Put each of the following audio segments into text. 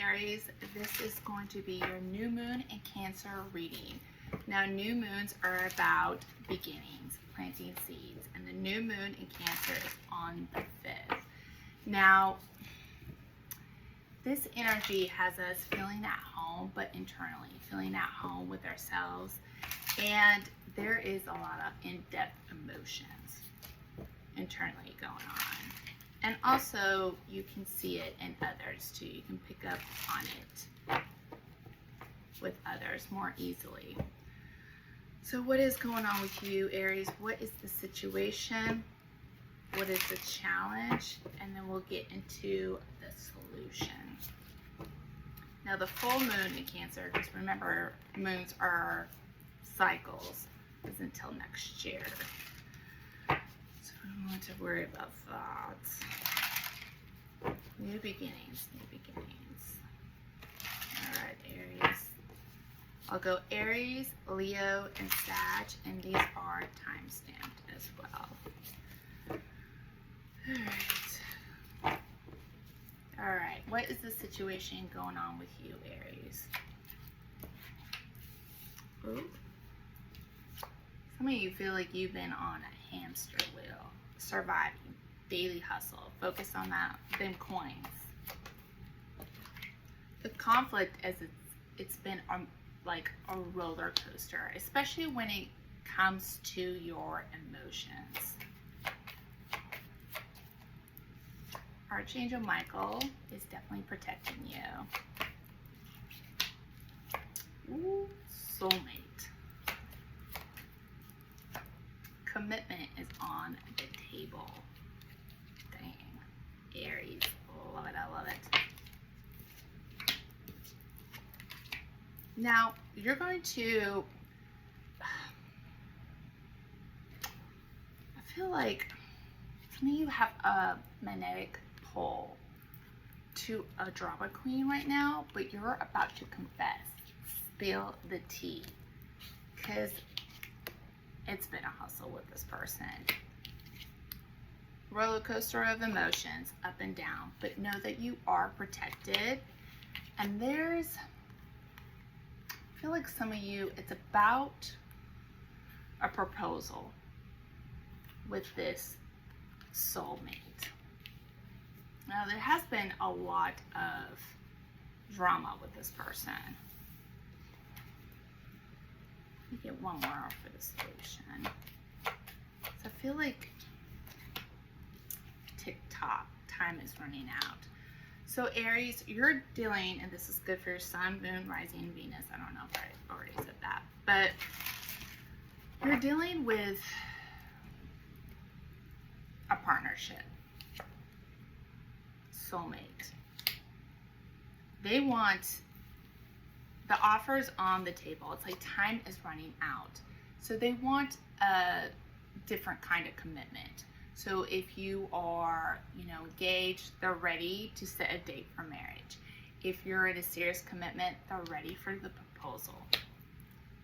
Aries, this is going to be your new moon in Cancer reading. Now, new moons are about beginnings, planting seeds, and the new moon in Cancer is on the 5th. Now, this energy has us feeling at home, but internally, feeling at home with ourselves, and there is a lot of in-depth emotions internally going on. And also, you can see it in others too. You can pick up on it with others more easily. So what is going on with you, Aries? What is the situation? What is the challenge? And then we'll get into the solution. Now, the full moon in Cancer, just remember, moons are cycles, is until next year. So I don't want to worry about thoughts. New beginnings, new beginnings. All right, Aries. I'll go Aries, Leo, and Sag, and these are time-stamped as well. All right, what is the situation going on with you, Aries? Ooh. Some of you feel like you've been on a hamster wheel, surviving, daily hustle, focus on them coins. The conflict, as it's been like a roller coaster, especially when it comes to your emotions. Archangel Michael is definitely protecting you. Ooh, soulmate. Commitment is on the table. Dang. Aries. Love it. I love it. Now, you're going to... I feel like some of you have a magnetic pull to a drama queen right now, but you're about to confess. Spill the tea. Because it's been a hustle with this person. Roller coaster of emotions, up and down, but know that you are protected. And there's, I feel like some of you, it's about a proposal with this soulmate. Now, there has been a lot of drama with this person. You get one more for the solution. So I feel like tick-tock, time is running out. So Aries, you're dealing, and this is good for your sun, moon, rising, Venus. I don't know if I already said that, but you're dealing with a partnership, soulmate. They want the offers on the table. It's like time is running out. So they want a different kind of commitment. So if you are, engaged, they're ready to set a date for marriage. If you're in a serious commitment, they're ready for the proposal.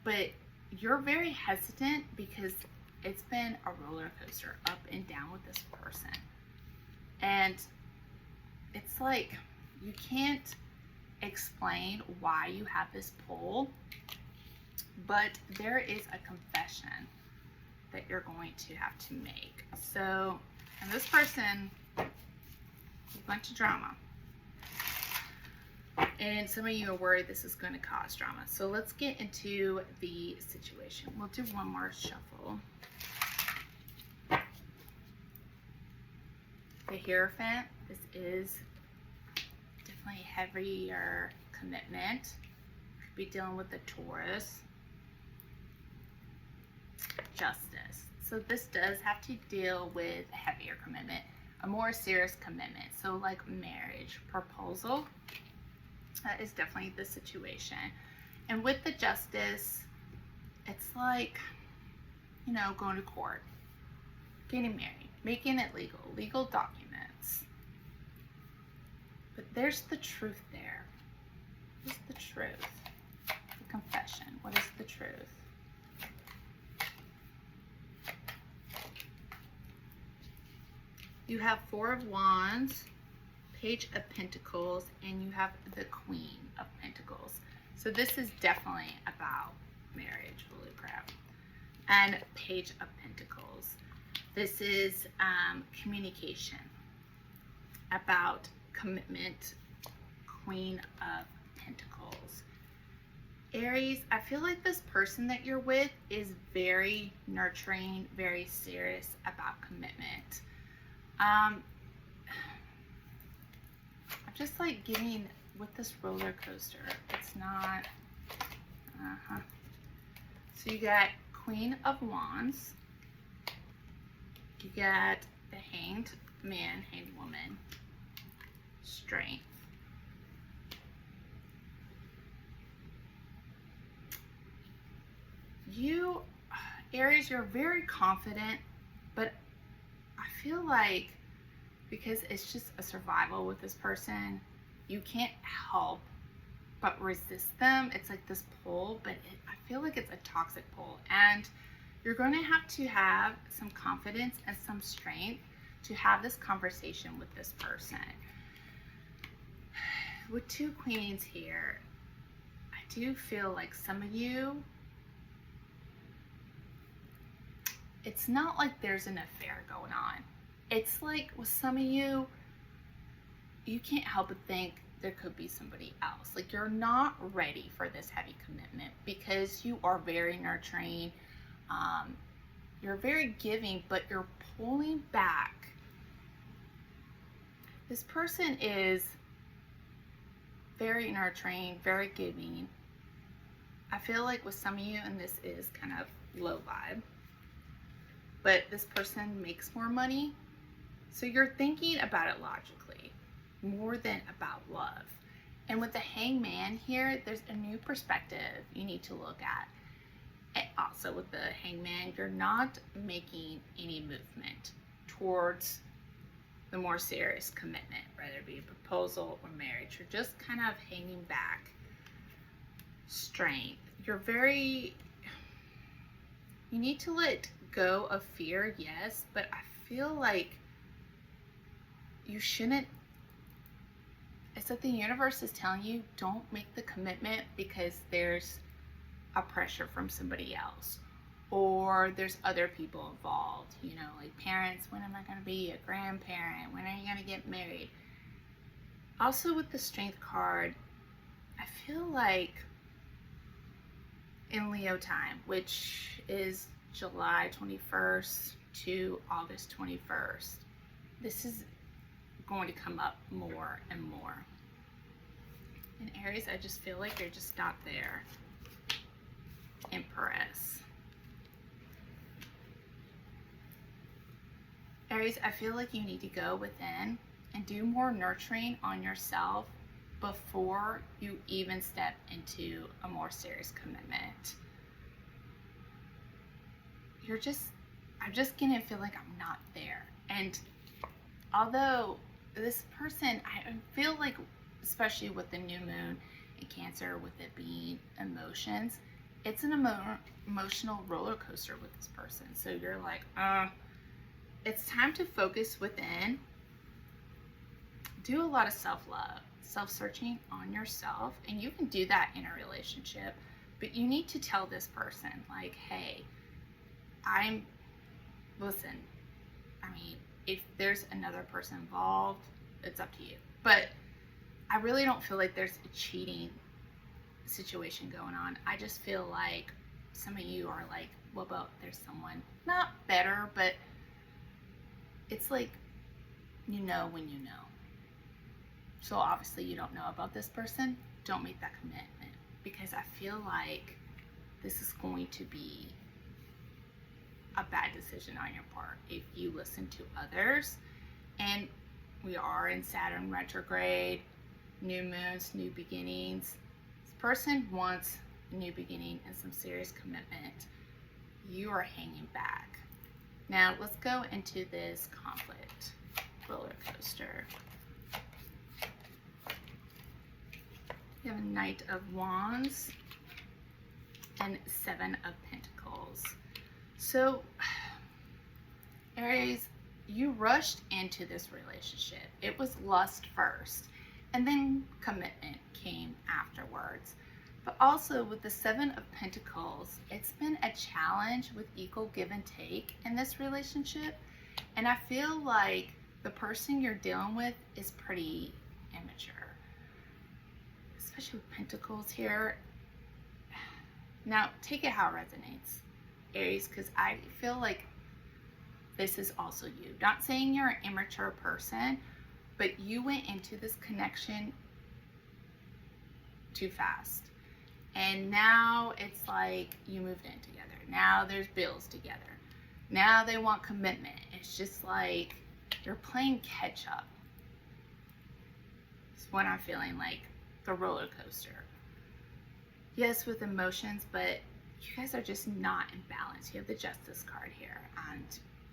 But you're very hesitant because it's been a roller coaster up and down with this person. And it's like you can't explain why you have this pull, but there is a confession that you're going to have to make. So, and this person, a bunch of drama. And some of you are worried this is going to cause drama. So let's get into the situation. We'll do one more shuffle. The Hierophant, this is definitely heavier commitment. Could be dealing with the Taurus. Justice. So this does have to deal with a heavier commitment, a more serious commitment. So like marriage, proposal, that is definitely the situation. And with the Justice, it's like, going to court, getting married, making it legal documents. But there's the truth there. What is the truth? The confession. What is the truth? You have Four of Wands, Page of Pentacles, and you have the Queen of Pentacles. So this is definitely about marriage. Holy crap. And Page of Pentacles. This is communication, about commitment. Queen of Pentacles. Aries, I feel like this person that you're with is very nurturing, very serious about commitment. I'm just like getting with this roller coaster. It's not. So you got Queen of Wands. You got the Hanged Man, Hanged Woman. Strength. You, Aries, you're very confident, but I feel like because it's just a survival with this person, you can't help but resist them. It's like this pull, but I feel like it's a toxic pull, and you're going to have some confidence and some strength to have this conversation with this person. With two queens here, I do feel like some of you, it's not like there's an affair going on. It's like with some of you, you can't help but think there could be somebody else. Like you're not ready for this heavy commitment because you are very nurturing. You're very giving, but you're pulling back. This person is very nurturing, very giving. I feel like with some of you, and this is kind of low vibe, but this person makes more money. So you're thinking about it logically more than about love. And with the Hangman here, there's a new perspective you need to look at. And also with the Hangman, you're not making any movement towards the more serious commitment, whether it be a proposal or marriage. You're just kind of hanging back. Strength. You need to let go of fear, yes, but I feel like you shouldn't. It's like the universe is telling you, don't make the commitment because there's a pressure from somebody else, or there's other people involved, you know, like parents. When am I going to be a grandparent? When are you going to get married? Also with the Strength card, I feel like in Leo time, which is July 21st to August 21st, this is going to come up more and more. In Aries, I just feel like you're just not there. Empress. Aries, I feel like you need to go within and do more nurturing on yourself before you even step into a more serious commitment. I'm just gonna feel like I'm not there. And although this person, I feel like, especially with the new moon in Cancer, with it being emotions, it's an emotional roller coaster with this person. So you're like, it's time to focus within. Do a lot of self-love, self-searching on yourself, and you can do that in a relationship, but you need to tell this person, like, hey, listen, I mean, if there's another person involved, it's up to you. But I really don't feel like there's a cheating situation going on. I just feel like some of you are like, well, there's someone, not better, but it's like, you know when you know. So obviously you don't know about this person. Don't make that commitment, because I feel like this is going to be a bad decision on your part if you listen to others. And we are in Saturn retrograde, new moons, new beginnings. This person wants a new beginning and some serious commitment. You are hanging back. Now let's go into this conflict roller coaster. We have a Knight of Wands and Seven of Pentacles. So, Aries, you rushed into this relationship. It was lust first, and then commitment came afterwards. But also with the Seven of Pentacles, it's been a challenge with equal give and take in this relationship. And I feel like the person you're dealing with is pretty immature, especially with Pentacles here. Now, take it how it resonates, Aries, because I feel like this is also you. Not saying you're an immature person, but you went into this connection too fast. And now it's like you moved in together. Now there's bills together. Now they want commitment. It's just like you're playing catch up. It's what I'm feeling, like the roller coaster. Yes, with emotions, but you guys are just not in balance. You have the Justice card here, and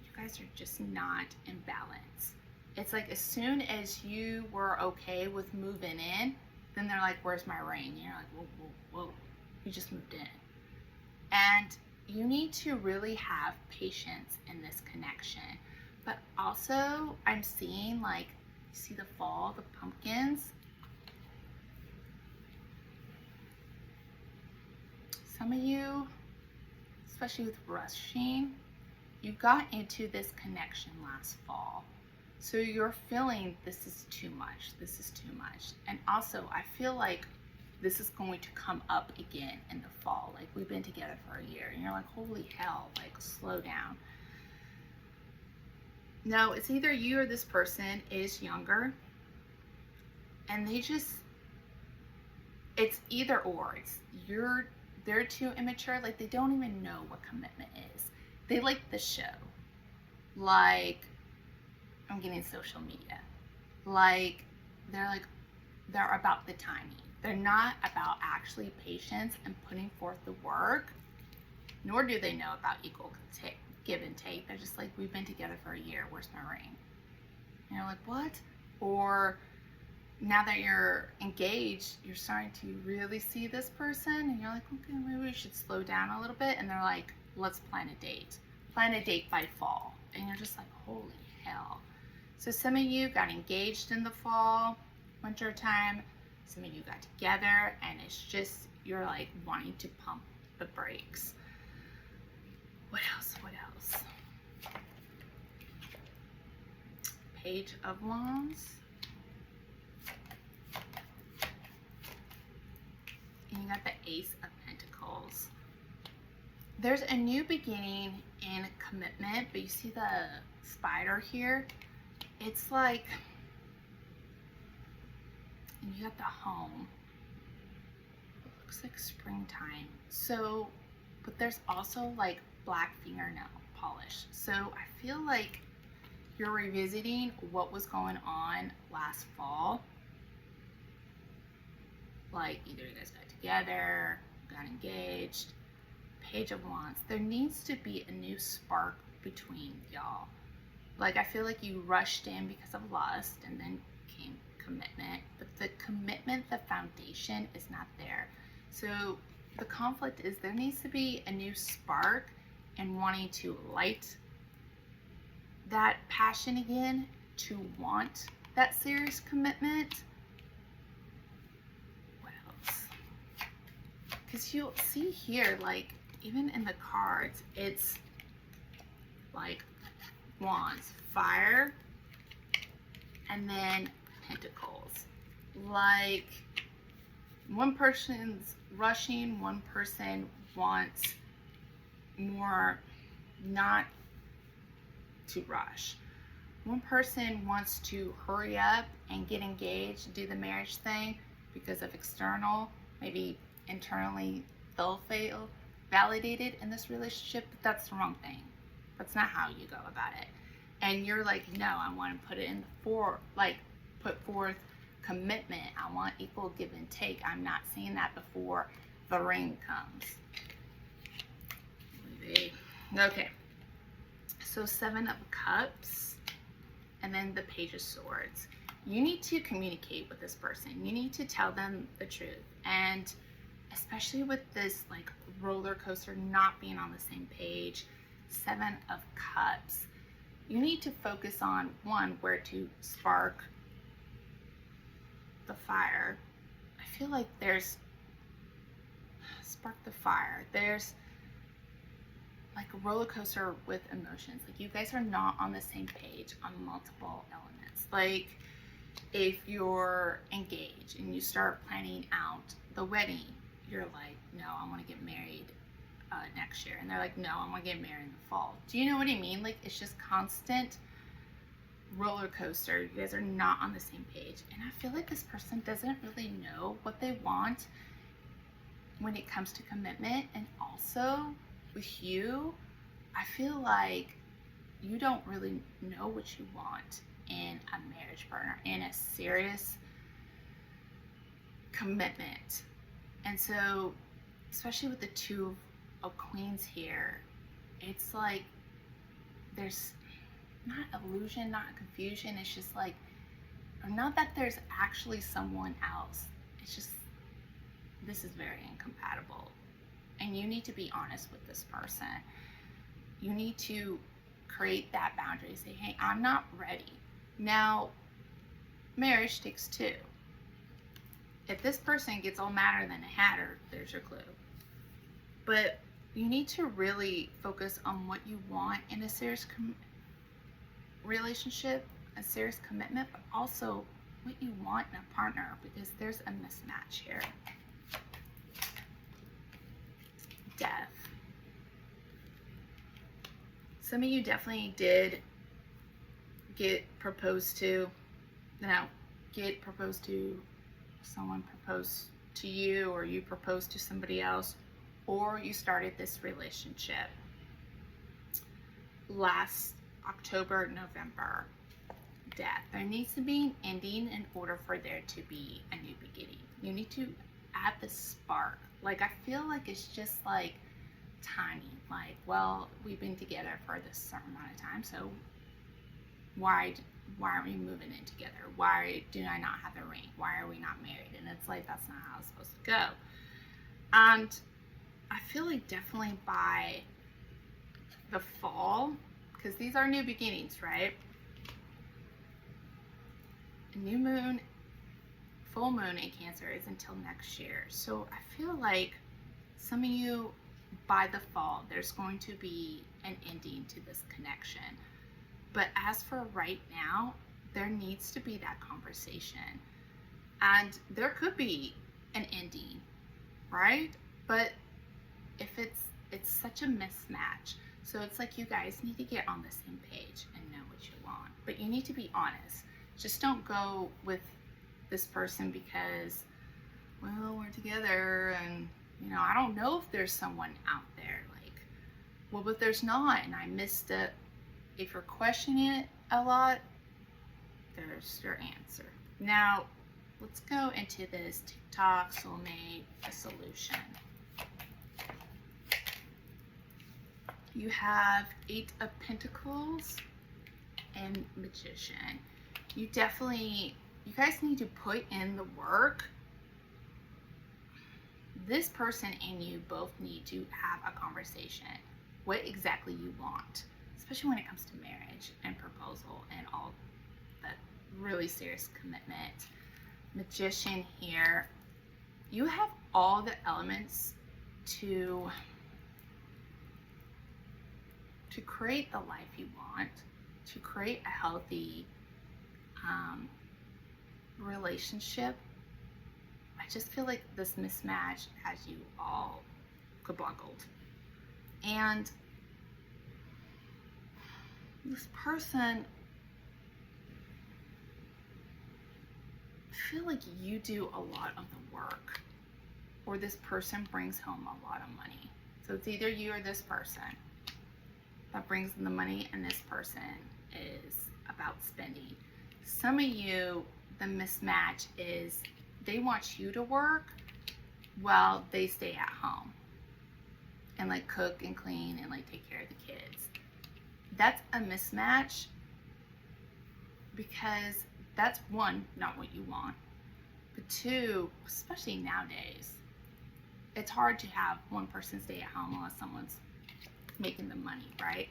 you guys are just not in balance. It's like as soon as you were okay with moving in, then they're like, where's my ring? And you're like, whoa, whoa, whoa. You just moved in. And you need to really have patience in this connection. But also, I'm seeing, like, you see the fall, the pumpkins. Some of you, especially with rushing, you got into this connection last fall. So you're feeling this is too much. This is too much. And also, I feel like this is going to come up again in the fall. Like, we've been together for a year, and you're like, holy hell, like, slow down. No, it's either you or this person is younger, and they just, it's either or. It's they're too immature. Like, they don't even know what commitment is. They like the show. Like, I'm getting social media. Like, they're about the timing. They're not about actually patience and putting forth the work, nor do they know about equal give and take. They're just like, we've been together for a year, where's my ring? And you're like, what? Or now that you're engaged, you're starting to really see this person, and you're like, okay, maybe we should slow down a little bit. And they're like, let's plan a date. Plan a date by fall. And you're just like, holy hell. So some of you got engaged in the fall, winter time. Some of you got together, and it's just, you're like wanting to pump the brakes. What else? What else? Page of Wands. And you got the Ace of Pentacles. There's a new beginning in commitment, but you see the spider here? It's like, and you got the home. It looks like springtime. So, but there's also like black fingernail polish. So I feel like you're revisiting what was going on last fall. Like, either you guys got together, got engaged. Page of Wands. There needs to be a new spark between y'all. Like, I feel like you rushed in because of lust, and then came commitment, but the commitment, the foundation is not there. So the conflict is there needs to be a new spark and wanting to light that passion again, to want that serious commitment. What else? Because you'll see here, like, even in the cards, it's like Wands, fire, and then Pentacles. Like, one person's rushing, one person wants more not to rush. One person wants to hurry up and get engaged, do the marriage thing because of external, maybe internally they'll feel validated in this relationship, but that's the wrong thing. That's not how you go about it. And you're like, no, I want to put it in put forth commitment. I want equal give and take. I'm not seeing that before the ring comes. Okay. So 7 of Cups, and then the Page of Swords. You need to communicate with this person. You need to tell them the truth. And especially with this like roller coaster, not being on the same page, 7 of Cups, you need to focus on, one, where to spark the fire. I feel like there's spark the fire. There's like a roller coaster with emotions. Like you guys are not on the same page on multiple elements. Like if you're engaged and you start planning out the wedding, you're like, no, I want to get married next year. And they're like, no, I want to get married in the fall. Do you know what I mean? Like it's just constant roller coaster. You guys are not on the same page. And I feel like this person doesn't really know what they want when it comes to commitment. And also with you, I feel like you don't really know what you want in a marriage partner, in a serious commitment. And so, especially with the Two of Queens here, it's like there's not illusion, not confusion. It's just like, or not that there's actually someone else. It's just, this is very incompatible. And you need to be honest with this person. You need to create that boundary. Say, hey, I'm not ready. Now, marriage takes two. If this person gets all madder than a hatter, there's your clue. But you need to really focus on what you want in a serious relationship, a serious commitment, but also what you want in a partner, because there's a mismatch here. Death. Some of you definitely did get proposed to. Now, get proposed to, someone proposed to you, or you proposed to somebody else, or you started this relationship last October, November. Death. There needs to be an ending in order for there to be a new beginning. You need to add the spark. Like, I feel like it's just like timing. Like, well, we've been together for this certain amount of time, so why aren't we moving in together? Why do I not have a ring? Why are we not married? And it's like, that's not how it's supposed to go. And I feel like definitely by the fall, because these are new beginnings, right? New moon, full moon in Cancer is until next year. So I feel like some of you, by the fall, there's going to be an ending to this connection. But as for right now, there needs to be that conversation. And there could be an ending, right? But if it's such a mismatch. So it's like you guys need to get on the same page and know what you want. But you need to be honest. Just don't go with this person because, well, we're together and, you know, I don't know if there's someone out there. Like, well, but there's not, and I missed it. If you're questioning it a lot, there's your answer. Now, let's go into this TikTok soulmate solution. You have 8 of Pentacles and Magician. You guys need to put in the work. This person and you both need to have a conversation. What exactly you want, especially when it comes to marriage and proposal and all that really serious commitment. Magician here. You have all the elements to create the life you want, to create a healthy relationship. I just feel like this mismatch has you all kaboggled. And this person, I feel like you do a lot of the work, or this person brings home a lot of money. So it's either you or this person that brings in the money, and this person is about spending. Some of you, the mismatch is they want you to work while they stay at home and like cook and clean and like take care of the kids. That's a mismatch because that's one, not what you want. But two, especially nowadays, it's hard to have one person stay at home unless someone's making the money, right?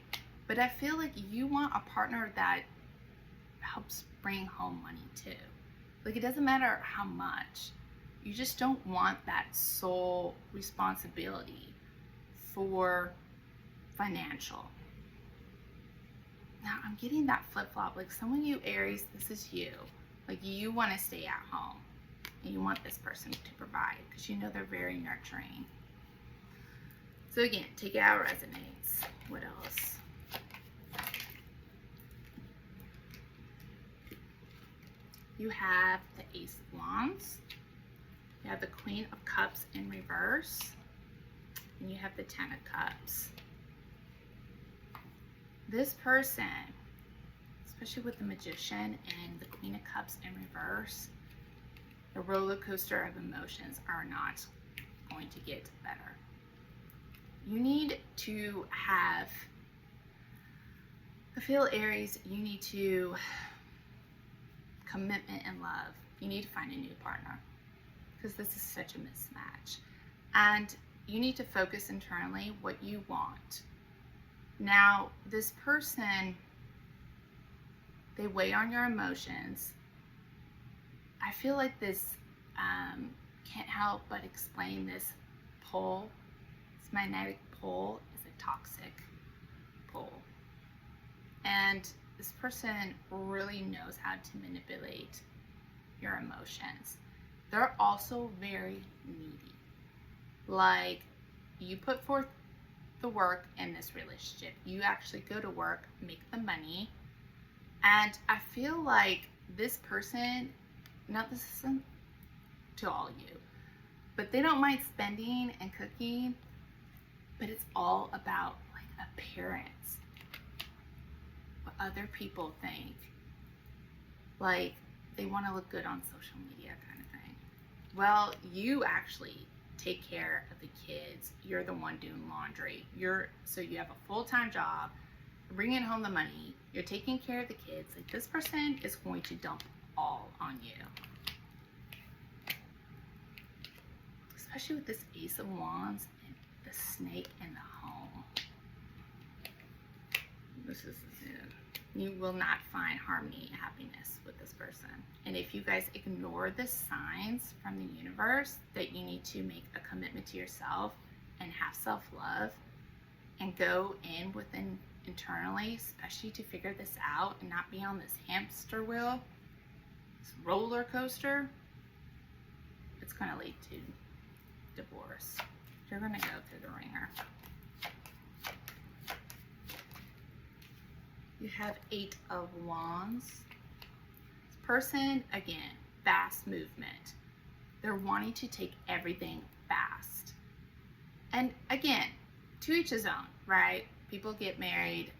But I feel like you want a partner that helps bring home money too. Like, it doesn't matter how much. You just don't want that sole responsibility for financial. Now, I'm getting that flip-flop. Like, some of you Aries, this is you. Like, you want to stay at home and you want this person to provide because you know they're very nurturing. So again, take it out resonates. What else? You have the Ace of Wands. You have the Queen of Cups in reverse. And you have the Ten of Cups. This person, especially with the Magician and the Queen of Cups in reverse, the roller coaster of emotions are not going to get better. You need to have, I feel Aries, you need to commitment and love. You need to find a new partner because this is such a mismatch. And you need to focus internally what you want. Now, this person, they weigh on your emotions. I feel like this can't help but explain this pull. This magnetic pull is a toxic pull. And this person really knows how to manipulate your emotions. They're also very needy. Like, you put forth the work in this relationship. You actually go to work, make the money. And I feel like this person, now this isn't to all you, but they don't mind spending and cooking, but it's all about like appearance. What other people think. Like, they want to look good on social media kind of thing. Well, you actually take care of the kids. You're the one doing laundry. So you have a full-time job, you're bringing home the money, you're taking care of the kids. Like, this person is going to dump all on you. Especially with this Ace of Wands and the snake in the home. This is it. You will not find harmony and happiness with this person. And if you guys ignore the signs from the universe that you need to make a commitment to yourself and have self-love and go in within internally, especially to figure this out and not be on this hamster wheel, this roller coaster, it's going to lead to divorce. You're going to go through the ringer. You have Eight of Wands. This person, again, fast movement. They're wanting to take everything fast. And again, to each his own, right? People get married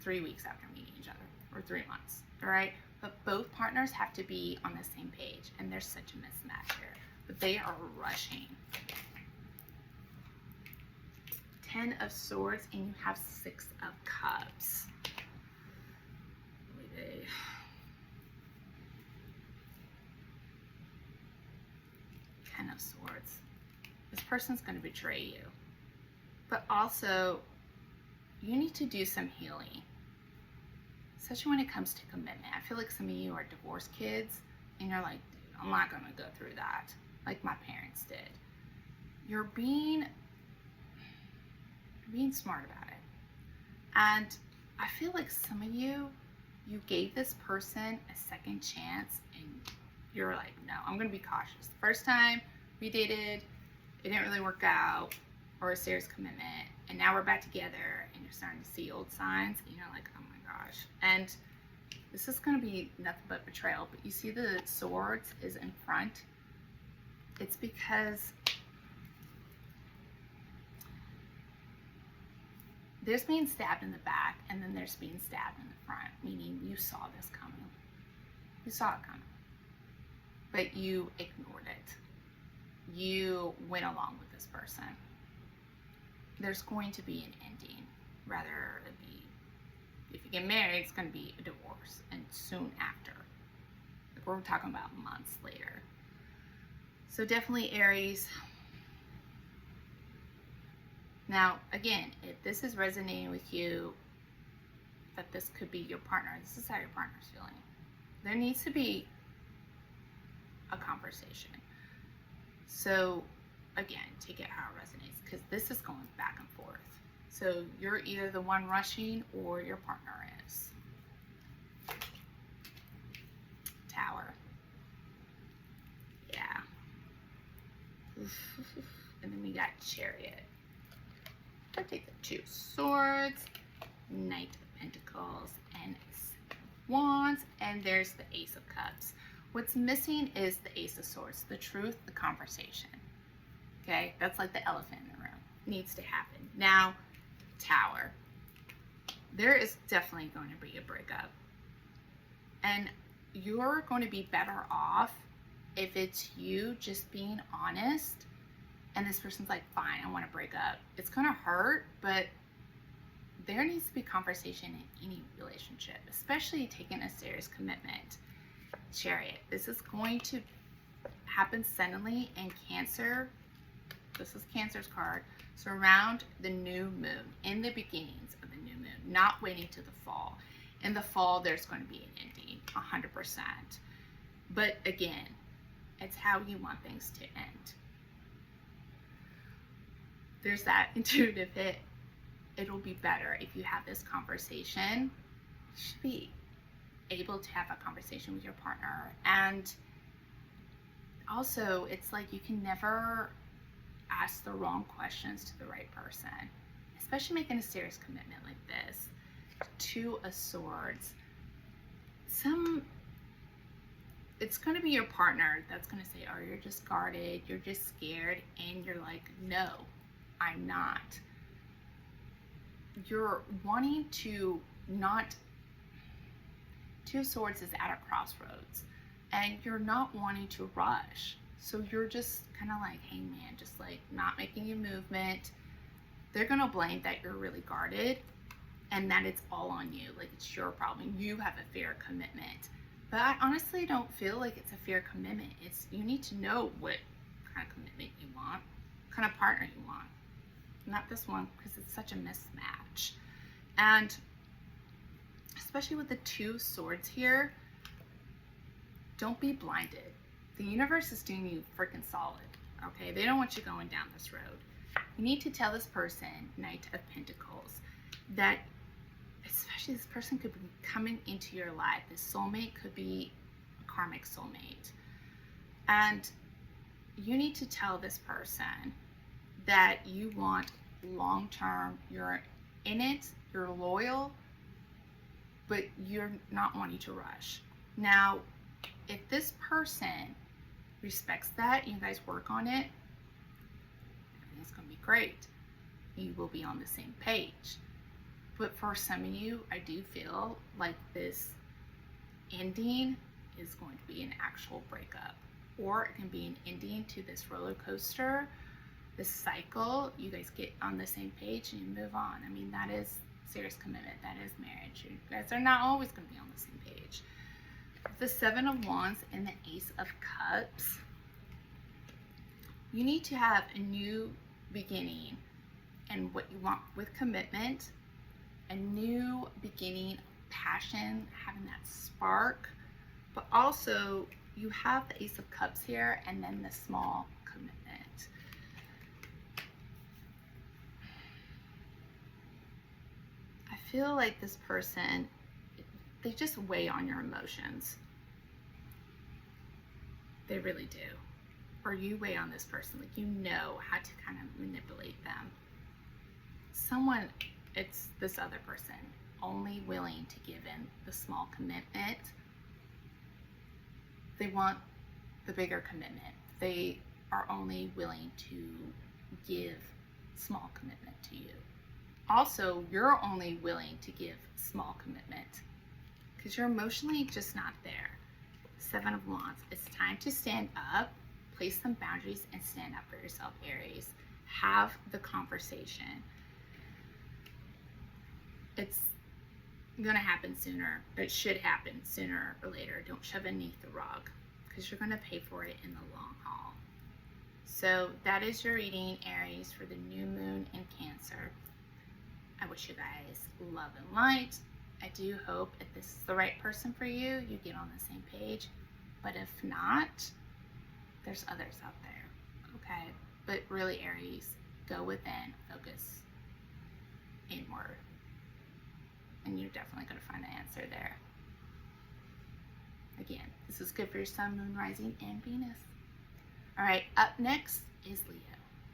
3 weeks after meeting each other, or 3 months, all right? But both partners have to be on the same page, and there's such a mismatch here. But they are rushing. 10 of Swords, and you have 6 of Cups. 10 of Swords. This person's going to betray you. But also, you need to do some healing. Especially when it comes to commitment. I feel like some of you are divorced kids, and you're like, dude, I'm not going to go through that like my parents did. You're being smart about it. And I feel like some of you gave this person a second chance, and you're like, no, I'm going to be cautious. The first time we dated, it didn't really work out, or a serious commitment, and now we're back together, and you're starting to see old signs, and you're like, oh my gosh. And this is going to be nothing but betrayal. But you see the Swords is in front. It's because there's being stabbed in the back, and then there's being stabbed in the front, meaning you saw this coming. You saw it coming. But you ignored it. You went along with this person. There's going to be an ending. Rather it be, if you get married, it's going to be a divorce, and soon after. Like, we're talking about months later. So definitely Aries. Now, again, if this is resonating with you, that this could be your partner. This is how your partner's feeling. There needs to be a conversation. So again, take it how it resonates, because this is going back and forth. So you're either the one rushing or your partner is. Tower. Yeah. And then we got Chariot. I take the Two Swords, Knight of Pentacles, and Wands, and there's the Ace of Cups. What's missing is the Ace of Swords, the truth, the conversation. Okay, that's like the elephant in the room. Needs to happen. Now, Tower. There is definitely going to be a breakup. And you're going to be better off if it's you just being honest and this person's like, fine, I want to break up. It's going to hurt, but there needs to be conversation in any relationship, especially taking a serious commitment. Chariot. This is going to happen suddenly, and Cancer, this is Cancer's card, so around the new moon, in the beginnings of the new moon, not waiting to the fall. In the fall, there's going to be an ending, 100%. But again, it's how you want things to end. There's that intuitive hit. It'll be better if you have this conversation. You should be able to have a conversation with your partner. And also, it's like you can never ask the wrong questions to the right person, especially making a serious commitment like this. Two of Swords. It's going to be your partner that's going to say, oh, you're just guarded, you're just scared, and you're like, no, I'm not. You're wanting to not. Two of Swords is at a crossroads, and you're not wanting to rush. So you're just kind of like, hey man, just like not making a movement. They're going to blame that you're really guarded and that it's all on you. Like it's your problem. You have a fair commitment. But I honestly don't feel like it's a fair commitment. It's, you need to know what kind of commitment you want, what kind of partner you want. Not this one, because it's such a mismatch. And especially with the Two Swords here, don't be blinded. The universe is doing you freaking solid, okay? They don't want you going down this road. You need to tell this person, Knight of Pentacles, that especially this person could be coming into your life. This soulmate could be a karmic soulmate. And you need to tell this person that you want long-term, you're in it, you're loyal, but you're not wanting to rush. Now, if this person respects that, you guys work on it, everything's going to be great. You will be on the same page. But for some of you, I do feel like this ending is going to be an actual breakup, or it can be an ending to this roller coaster, this cycle. You guys get on the same page and you move on. I mean, that is serious commitment. That is marriage. You guys are not always going to be on the same page. The Seven of Wands and the Ace of Cups. You need to have a new beginning and what you want with commitment, a new beginning, passion, having that spark, but also you have the Ace of Cups here and then the small commitment. I feel like this person, they just weigh on your emotions. They really do. Or you weigh on this person, like you know how to kind of manipulate them. Someone, it's this other person, only willing to give in the small commitment. They want the bigger commitment. They are only willing to give small commitment to you. Also, you're only willing to give small commitment because you're emotionally just not there. Seven of Wands. It's time to stand up, place some boundaries, and stand up for yourself, Aries. Have the conversation. It's going to happen sooner. It should happen sooner or later. Don't shove it beneath the rug because you're going to pay for it in the long haul. So that is your reading, Aries, for the new moon in Cancer. I wish you guys love and light, I do hope if this is the right person for you, you get on the same page. But if not, there's others out there, okay? But really, Aries, go within, focus inward. And you're definitely going to find an answer there. Again, this is good for your sun, moon, rising, and Venus. All right, up next is Leo.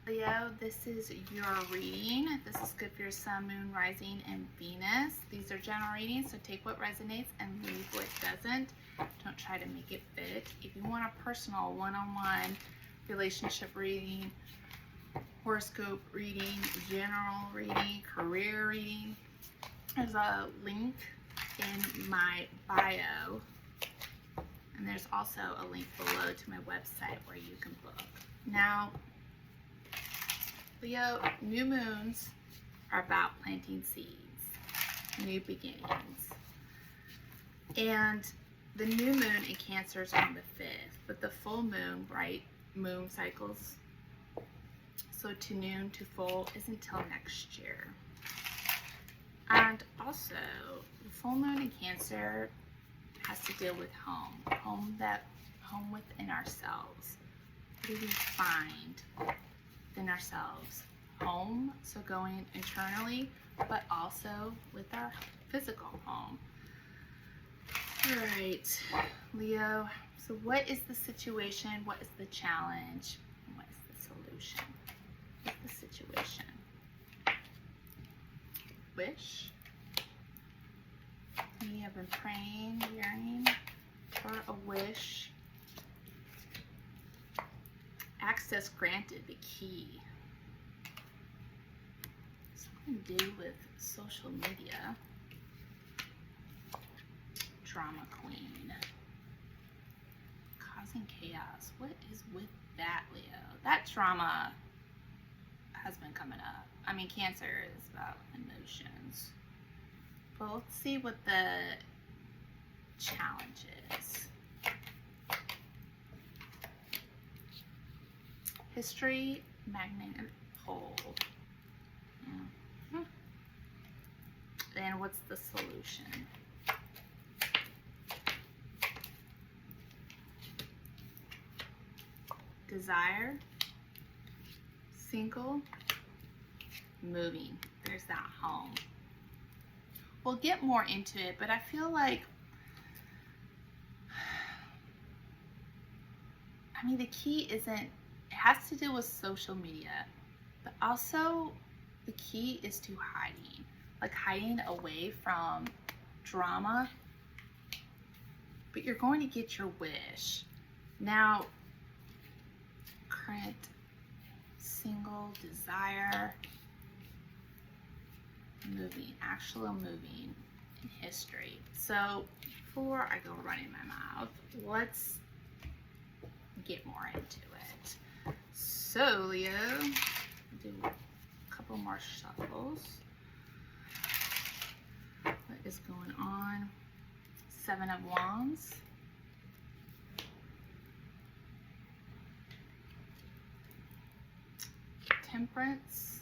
Leo, this is your reading. This is good for your sun, moon, rising, and Venus. These are general readings, so take what resonates and leave what doesn't. Don't try to make it fit. If you want a personal one-on-one relationship reading, horoscope reading, general reading, career reading, there's a link in my bio. And there's also a link below to my website where you can book. Now, Leo, new moons are about planting seeds, new beginnings. And the new moon in Cancer is on the 5th, but the full moon, right, moon cycles, so to noon to full is until next year. And also, the full moon in Cancer has to deal with home within ourselves. What do we find within ourselves? Home, so going internally, but also with our physical home. All right, Leo, so what is the situation? What is the challenge? And what is the solution? What's the situation? Wish. You have been praying, yearning for a wish. Access granted, the key. Something to do with social media. Drama queen. Causing chaos. What is with that, Leo? That drama has been coming up. I mean, Cancer is about emotions. But let's see what the challenge is. History, magnetic pole. Then what's the solution? Desire, single, moving. There's that home. We'll get more into it, but I feel like, I mean, the key isn't, it has to do with social media, but also the key is to hiding, like hiding away from drama, but you're going to get your wish. Now, current, single, desire, moving, actual moving in history. So before I go running my mouth, let's get more into it. So Leo, do a couple more shuffles. What is going on? 7 of Wands. Temperance.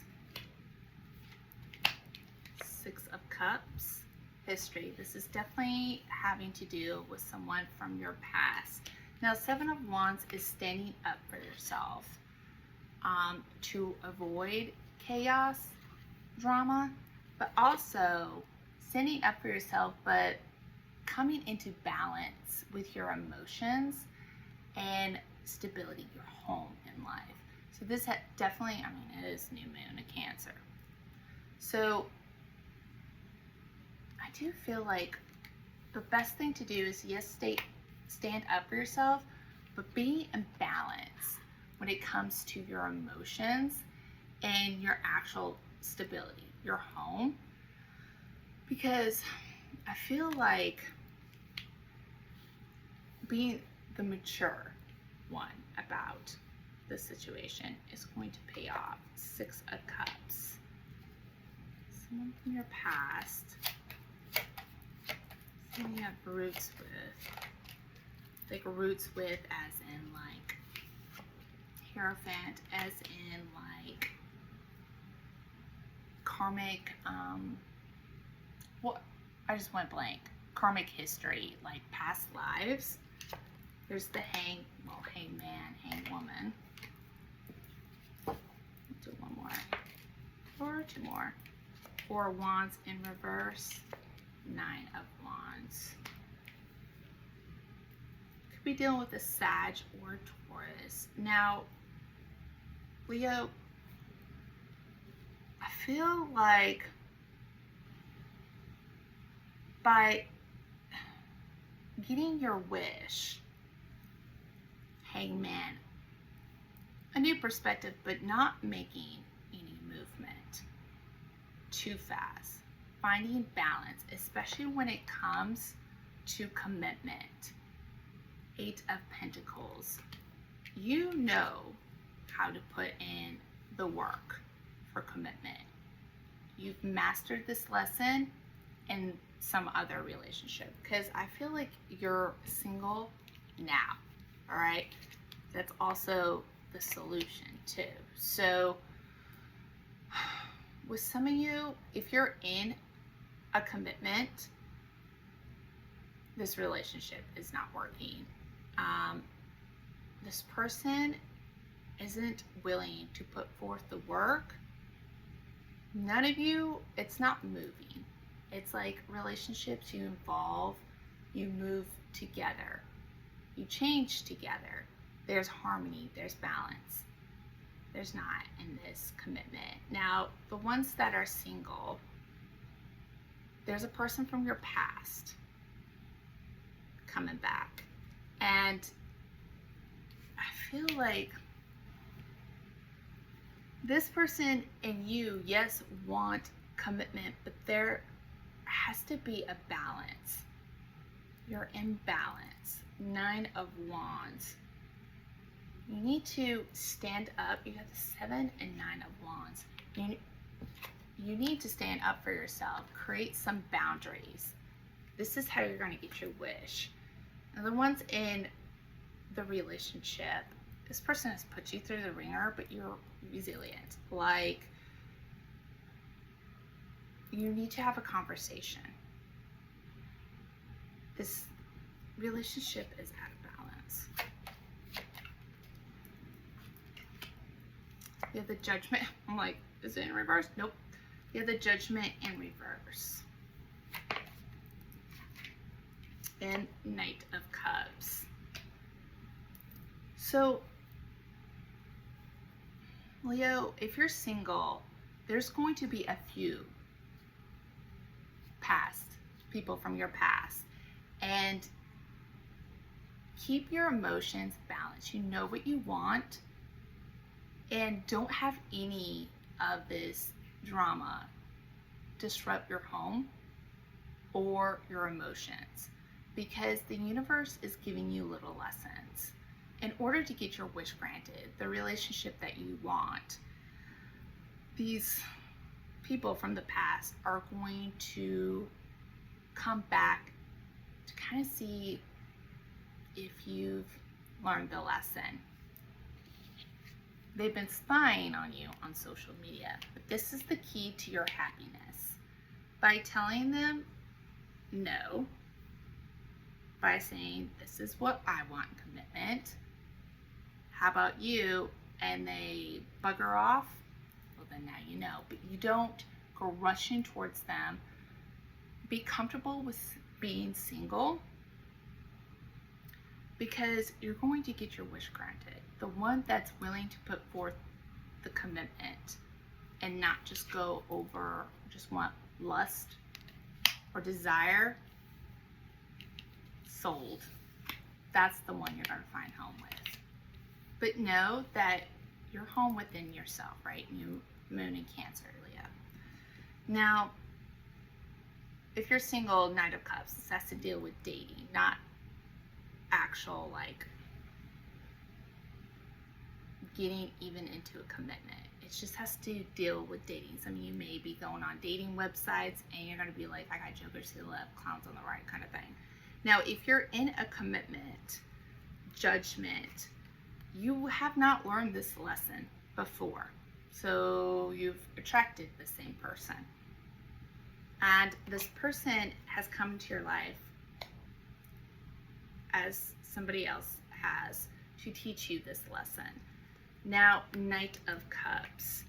6 of Cups. History. This is definitely having to do with someone from your past. Now, 7 of Wands is standing up for yourself to avoid chaos, drama, but also standing up for yourself, but coming into balance with your emotions and stability, your home in life. So this definitely, I mean, it is new moon in Cancer. So I do feel like the best thing to do is, yes, stand up for yourself, but be in balance when it comes to your emotions and your actual stability, your home. Because I feel like being the mature one about the situation is going to pay off. 6 of Cups. Someone from your past. Someone you have roots with. Like roots with as in like Hierophant, as in like karmic, what I just went blank. Karmic history, like past lives. There's the hangman, hangwoman. Do one more. Or two more. 4 of Wands in reverse. 9 of Wands. Could be dealing with a Sag or Taurus. Now, Leo, I feel like by getting your wish, hangman, a new perspective, but not making any movement too fast, finding balance, especially when it comes to commitment. 8 of Pentacles. You know how to put in the work for commitment. You've mastered this lesson in some other relationship, because I feel like you're single now. All right, that's also the solution too. So with some of you, if you're in a commitment, this relationship is not working. This person isn't willing to put forth the work. None of you, it's not moving. It's like relationships, you evolve, you move together, you change together. There's harmony, there's balance. There's not in this commitment. Now, the ones that are single, there's a person from your past coming back. And I feel like this person and you, yes, want commitment, but there has to be a balance. You're in balance. 9 of Wands. You need to stand up. You have the 7 and 9 of Wands. You need to stand up for yourself. Create some boundaries. This is how you're going to get your wish. And the ones in the relationship, this person has put you through the ringer, but you're resilient. Like, you need to have a conversation. This relationship is out of balance. You have the Judgment. I'm like, is it in reverse? Nope. You have the Judgment in reverse. And Knight of Cups. So, Leo, if you're single, there's going to be a few people from your past. And keep your emotions balanced. You know what you want. And don't have any of this drama disrupt your home or your emotions, because the universe is giving you little lessons. In order to get your wish granted, the relationship that you want, these people from the past are going to come back to kind of see if you've learned the lesson. They've been spying on you on social media, but this is the key to your happiness. By telling them no, by saying, this is what I want in commitment, how about you? And they bugger off, well then now you know. But you don't go rushing towards them. Be comfortable with being single, because you're going to get your wish granted. The one that's willing to put forth the commitment and not just go over, just want lust or desire, sold. That's the one you're going to find home with. But know that you're home within yourself, right? New Moon in Cancer, Leo. Now, if you're single, Knight of Cups, this has to deal with dating, not actual, like, getting even into a commitment. It just has to deal with dating. Some of you may be going on dating websites and you're going to be like, I got jokers to the left, clowns on the right, kind of thing. Now, if you're in a commitment, Judgment, you have not learned this lesson before. So you've attracted the same person. And this person has come into your life as somebody else has to teach you this lesson. Now, Knight of Cups.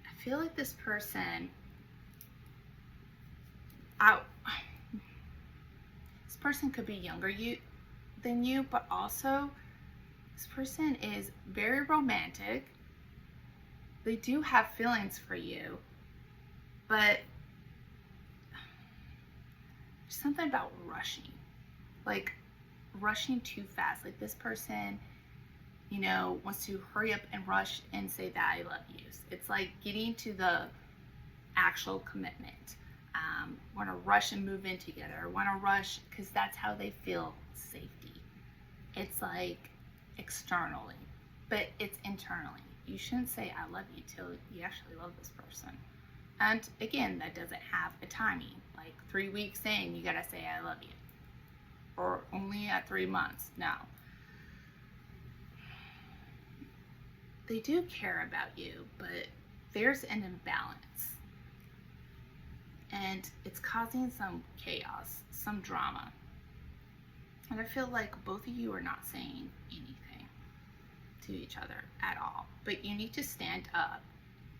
I feel like this person, this person could be younger than you, but also this person is very romantic. They do have feelings for you, but there's something about rushing, like rushing too fast. Like this person, you know, wants to hurry up and rush and say that I love you. It's like getting to the actual commitment. Want to rush and move in together. Want to rush because that's how they feel safety. It's like externally, but it's internally. You shouldn't say I love you till you actually love this person. And again, that doesn't have a timing. Like 3 weeks in, you gotta say I love you. Or only at 3 months. No. They do care about you, but there's an imbalance. And it's causing some chaos, some drama. And I feel like both of you are not saying anything to each other at all. But you need to stand up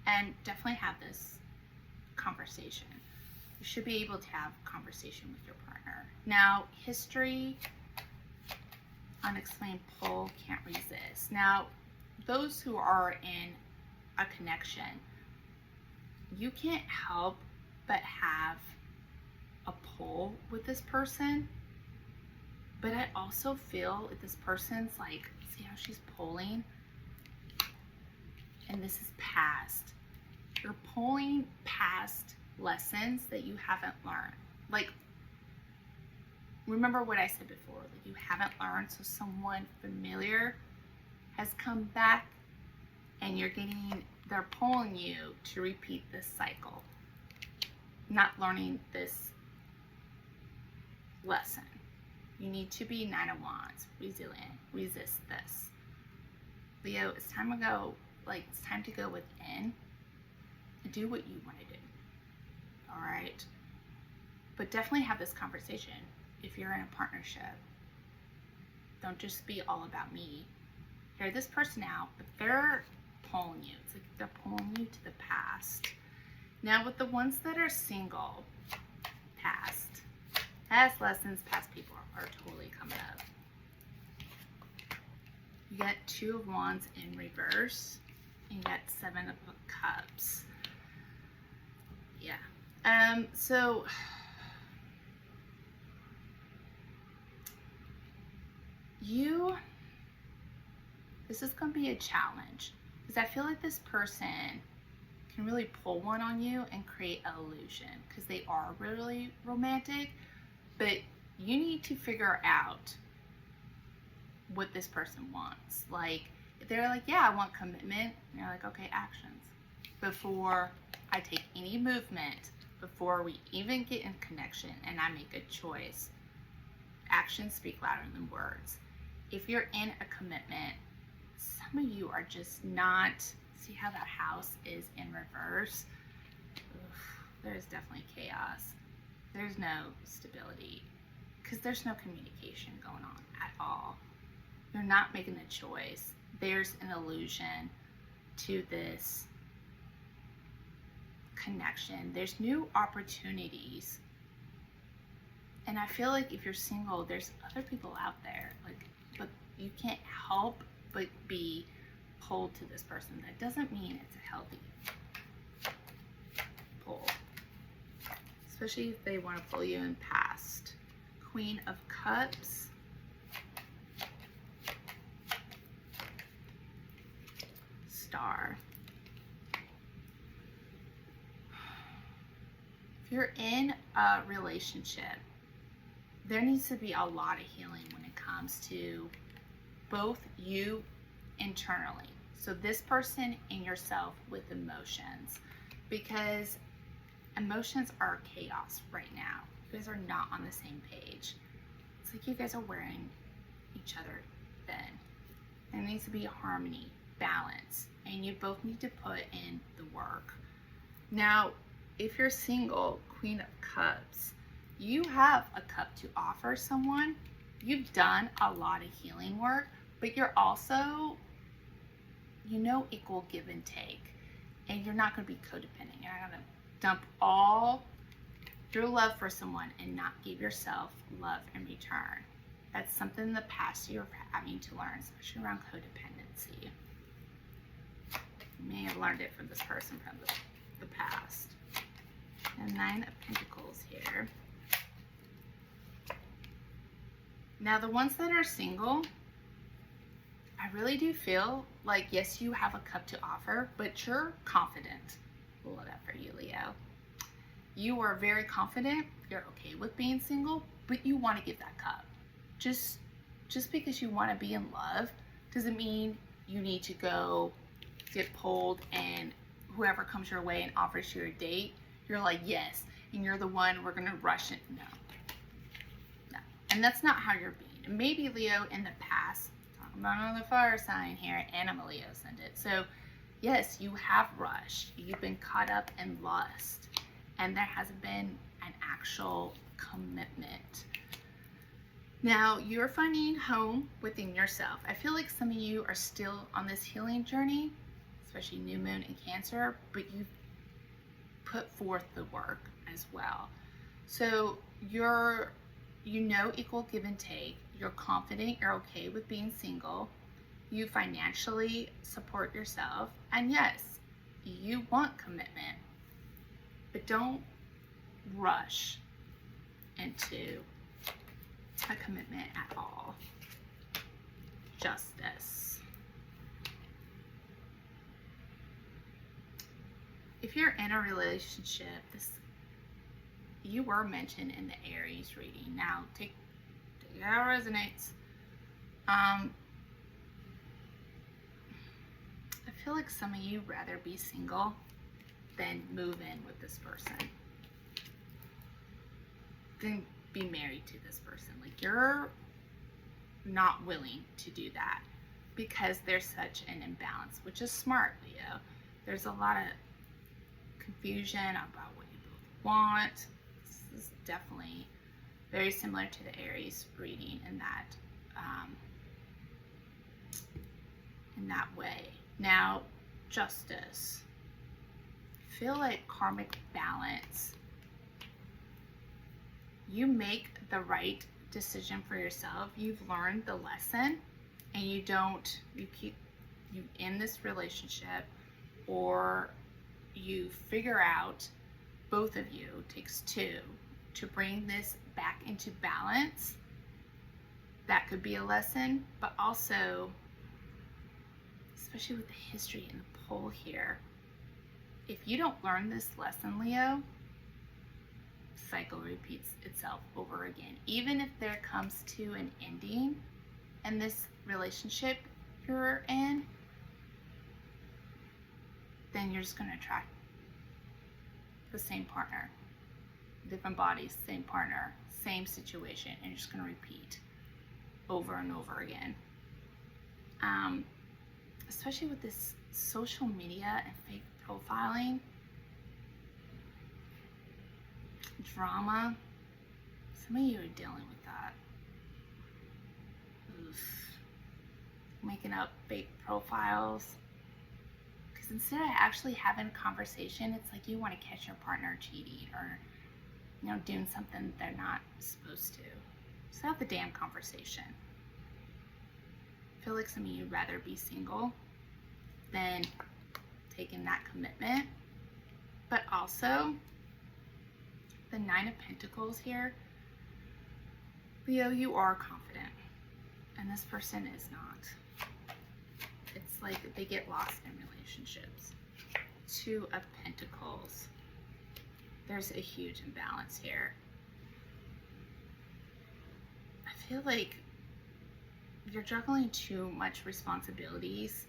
and definitely have this conversation. You should be able to have a conversation with your partner. Now, history, unexplained pull, can't resist. Now, those who are in a connection, you can't help but have a pull with this person. But I also feel like this person's like, see how she's pulling? And this is past. You're pulling past lessons that you haven't learned. Like, remember what I said before, like you haven't learned, so someone familiar has come back and they're pulling you to repeat this cycle. Not learning this lesson. You need to be 9 of Wands, resilient, resist this. Leo, it's time to go within and do what you want to do. All right? But definitely have this conversation if you're in a partnership. Don't just be all about me. Hear this person out, but they're pulling you. It's like they're pulling you to the past. Now with the ones that are single, past lessons, past people are totally coming up. You got 2 of Wands in reverse, and you got 7 of Cups. Yeah. So this is going to be a challenge because I feel like this person can really pull one on you and create an illusion because they are really romantic, but you need to figure out what this person wants. Like, if they're like, yeah, I want commitment, and you're like, okay, actions. Before I take any movement, before we even get in connection and I make a choice, actions speak louder than words. If you're in a commitment, some of you are just not, see how that house is in reverse? Oof, there's definitely chaos. There's no stability because there's no communication going on at all. You're not making a choice. There's an illusion to this connection. There's new opportunities. And I feel like if you're single, there's other people out there. Like, but you can't help but be pulled to this person. That doesn't mean it's a healthy pull. Especially if they want to pull you in past. Queen of Cups. Star. If you're in a relationship, there needs to be a lot of healing when it comes to both you internally. So this person and yourself with emotions, because emotions are chaos right now. You guys are not on the same page. It's like you guys are wearing each other thin. There needs to be harmony, balance, and you both need to put in the work. Now, if you're single, Queen of Cups, you have a cup to offer someone. You've done a lot of healing work, but you're also, equal give and take. And you're not going to be codependent. You're not going to dump all your love for someone and not give yourself love in return. That's something in the past you're having to learn, especially around codependency. You may have learned it from this person from the past. And 9 of Pentacles here. Now, the ones that are single, I really do feel like, yes, you have a cup to offer, but you're confident. We'll love that for you, Leo. You are very confident. You're okay with being single, but you want to give that cup. Just because you want to be in love doesn't mean you need to go get pulled and whoever comes your way and offers you a date, you're like, yes, and you're the one, we're going to rush it. No. And that's not how you're being. And maybe, Leo, in the past, talking about another fire sign here, Anima Leo sent it. So, yes, you have rushed. You've been caught up in lust. And there hasn't been an actual commitment. Now, you're finding home within yourself. I feel like some of you are still on this healing journey, especially New Moon and Cancer, but you've put forth the work as well. So you're, equal give and take. You're confident. You're okay with being single. You financially support yourself. And yes, you want commitment, but don't rush into a commitment at all. Justice. If you're in a relationship, you were mentioned in the Aries reading. Now, take it how it resonates. I feel like some of you rather be single than move in with this person, than be married to this person. Like, you're not willing to do that because there's such an imbalance, which is smart, Leo. There's a lot of confusion about what you both want. This is definitely very similar to the Aries reading in that way. Now, justice. I feel like karmic balance. You make the right decision for yourself. You've learned the lesson, and you end this relationship, or you figure out, both of you, takes two, to bring this back into balance. That could be a lesson, but also, especially with the history in the pole here, if you don't learn this lesson, Leo, cycle repeats itself over again. Even if there comes to an ending in this relationship you're in, then you're just going to attract the same partner, different bodies, same partner, same situation, and you're just going to repeat over and over again. Especially with this social media and fake profiling, drama, some of you are dealing with that. Oof. Making up fake profiles. Because instead of actually having a conversation, it's like you want to catch your partner cheating or, doing something they're not supposed to. Just have the damn conversation. I feel like some of you would rather be single than taking that commitment. But also, the 9 of Pentacles here, Leo, you are confident, and this person is not. It's like they get lost in relationships. 2 of Pentacles. There's a huge imbalance here. I feel like you're juggling too much responsibilities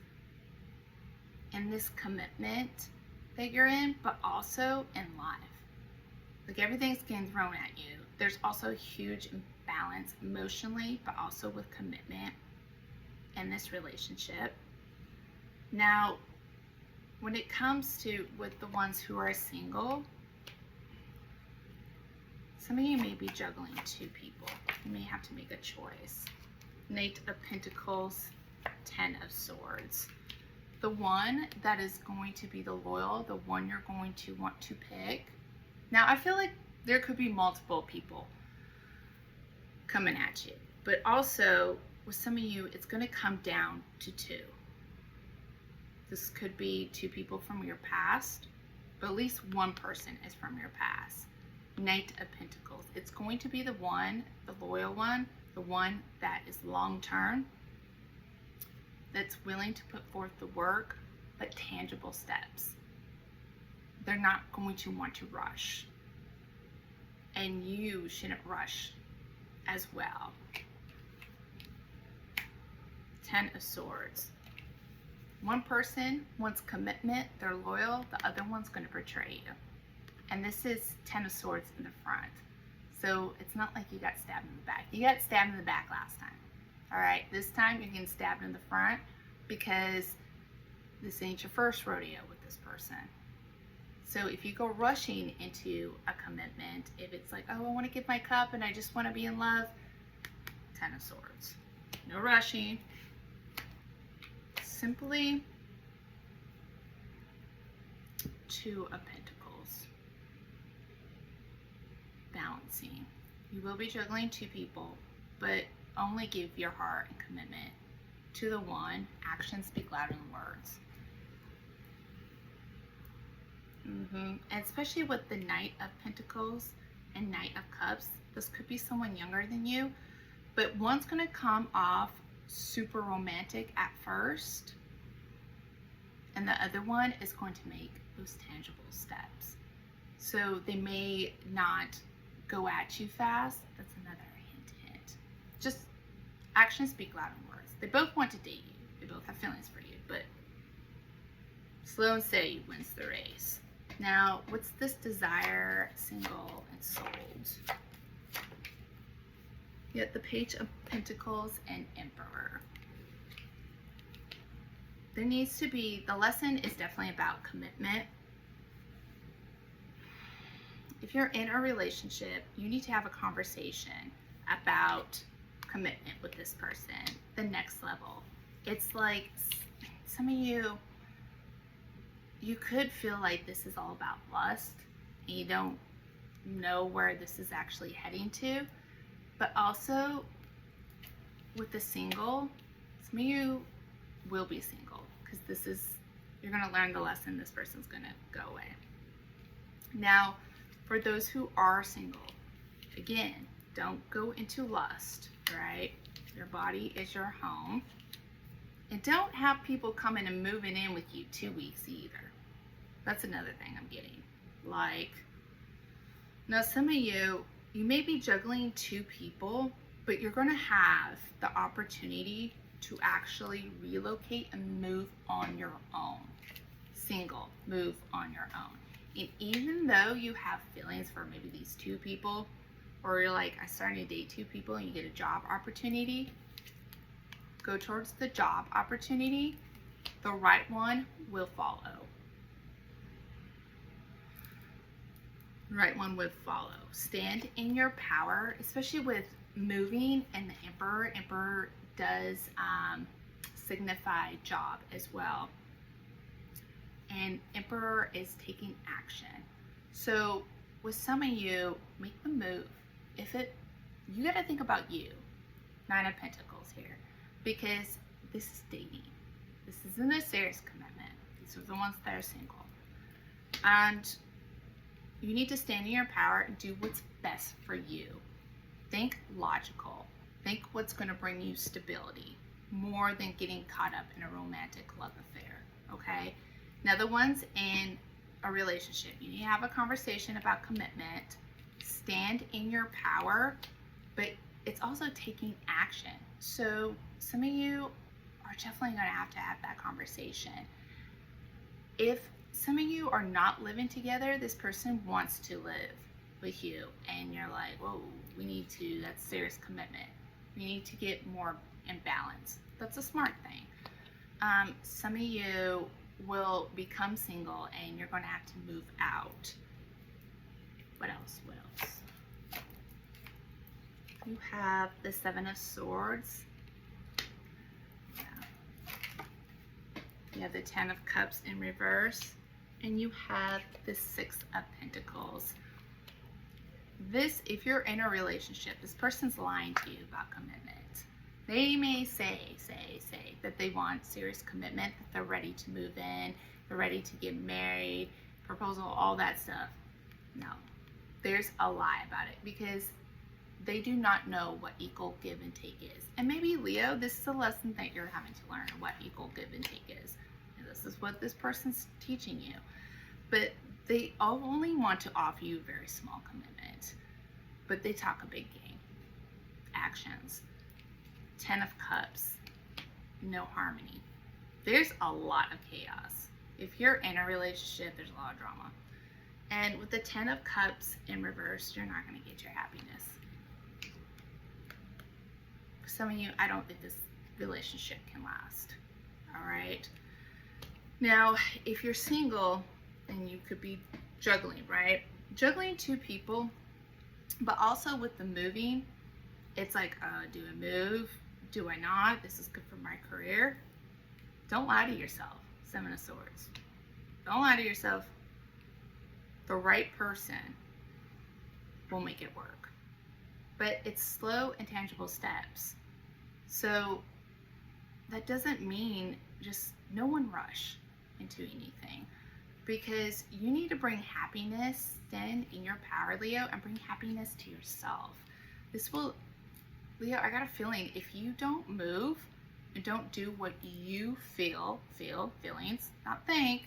in this commitment that you're in, but also in life. Like, everything's getting thrown at you. There's also a huge imbalance emotionally, but also with commitment in this relationship. Now, when it comes to with the ones who are single, some of you may be juggling 2 people. You may have to make a choice. Knight of Pentacles, 10 of Swords. The one that is going to be the loyal, the one you're going to want to pick. Now, I feel like there could be multiple people coming at you, but also with some of you, it's going to come down to 2. This could be 2 people from your past, but at least one person is from your past. Knight of Pentacles. It's going to be the one, the loyal one, the one that is long-term, that's willing to put forth the work, but tangible steps. They're not going to want to rush. And you shouldn't rush as well. 10 of Swords. One person wants commitment, they're loyal, the other one's going to betray you. And this is 10 of Swords in the front. So it's not like you got stabbed in the back. You got stabbed in the back last time. All right, this time you're getting stabbed in the front because this ain't your first rodeo with this person. So if you go rushing into a commitment, if it's like, oh, I want to give my cup and I just want to be in love, 10 of Swords. No rushing. Simply 2 of Pentacles. Balancing. You will be juggling 2 people, but only give your heart and commitment to the one. Actions speak louder than words. And especially with the Knight of Pentacles and Knight of Cups, this could be someone younger than you, but one's going to come off super romantic at first, and the other one is going to make those tangible steps. So they may not go at you fast. That's another hint. Just actions speak louder than words. They both want to date you. They both have feelings for you, but slow and steady wins the race. Now, what's this desire, single, and sold? You got the Page of Pentacles and Emperor. There needs to be, the lesson is definitely about commitment. If you're in a relationship, you need to have a conversation about commitment with this person, the next level. It's like some of you could feel like this is all about lust and you don't know where this is actually heading to. But also with the single, some of you will be single because you're going to learn the lesson. This person's going to go away. Now, for those who are single, again, don't go into lust, right? Your body is your home. And don't have people coming and moving in with you 2 weeks either. That's another thing I'm getting. Like, now some of you may be juggling 2 people, but you're going to have the opportunity to actually relocate and move on your own. Single, move on your own. And even though you have feelings for maybe these 2 people, or you're like, I started to date 2 people and you get a job opportunity, go towards the job opportunity. The right one will follow. The right one would follow. Stand in your power, especially with moving and the Emperor. Emperor does signify job as well. And Emperor is taking action. So with some of you, make the move. You got to think about you. 9 of Pentacles here. Because this is dating. This isn't a serious commitment. These are the ones that are single. And you need to stand in your power and do what's best for you. Think logical. Think what's going to bring you stability more than getting caught up in a romantic love affair. Okay? Now, the ones in a relationship, you need to have a conversation about commitment. Stand in your power, but it's also taking action. So some of you are definitely going to have that conversation. If some of you are not living together, this person wants to live with you, and you're like, whoa, that's serious commitment. We need to get more in balance. That's a smart thing. Some of you will become single and you're going to have to move out. What else? you have the Seven of Swords. Yeah. You have the Ten of Cups in reverse. And you have the Six of Pentacles. This, if you're in a relationship, this person's lying to you about commitment. They may say that they want serious commitment, that they're ready to move in, they're ready to get married, proposal, all that stuff. No, there's a lie about it because they do not know what equal give and take is. And maybe, Leo, this is a lesson that you're having to learn, what equal give and take is. And this is what this person's teaching you. But they only want to offer you a very small commitment. But they talk a big game. Actions. Ten of Cups. No harmony. There's a lot of chaos. If you're in a relationship, there's a lot of drama. And with the Ten of Cups in reverse, you're not going to get your happiness. For some of you, I don't think this relationship can last. All right? Now, if you're single, and you could be juggling, right? Juggling two people, but also with the moving, it's like, do I move? Do I not? This is good for my career. Don't lie to yourself. Seven of Swords. Don't lie to yourself. The right person will make it work. But it's slow and tangible steps. So that doesn't mean just no one rush into anything. Because you need to bring happiness then in your power, Leo, and bring happiness to yourself. This will, Leo, I got a feeling if you don't move and don't do what you feel, feelings, not think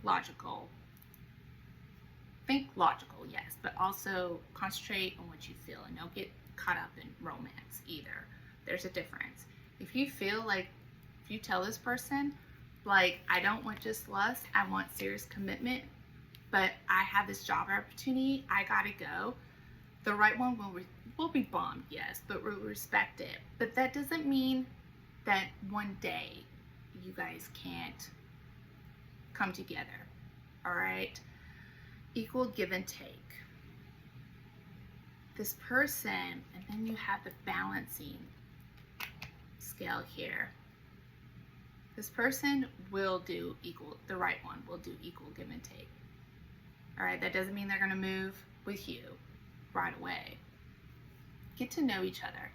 logical. Think logical, yes, but also concentrate on what you feel and don't get caught up in romance either. There's a difference. If you feel like, if you tell this person, like, I don't want just lust, I want serious commitment, but I have this job opportunity, I gotta go. The right one will be bombed, yes, but we'll respect it. But that doesn't mean that one day you guys can't come together, all right? Equal give and take. This person, and then you have the balancing scale here. This person will do equal, the right one will do equal give and take. All right, that doesn't mean they're gonna move with you right away. Get to know each other.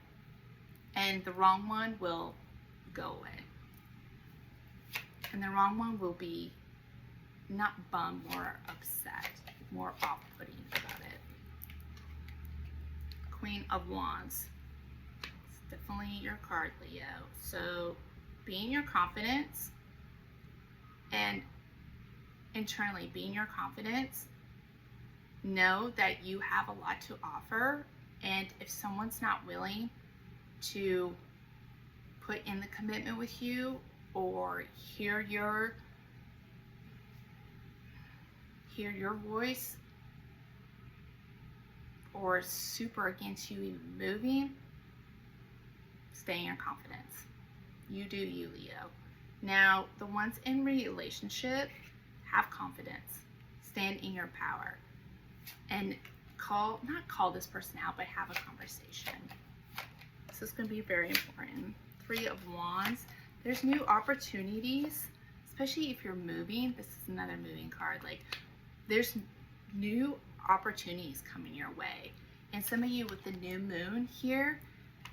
And the wrong one will go away. And the wrong one will be not bummed, more upset, more off-putting about it. Queen of Wands. It's definitely your card, Leo. So being your confidence and internally being your confidence, know that you have a lot to offer, and if someone's not willing to put in the commitment with you or hear your voice or super against you even moving, stay in your confidence. You do you, Leo. Now, the ones in relationship, have confidence. Stand in your power. And not call this person out, but have a conversation. This is going to be very important. Three of Wands. There's new opportunities, especially if you're moving. This is another moving card. Like, there's new opportunities coming your way. And some of you with the new moon here,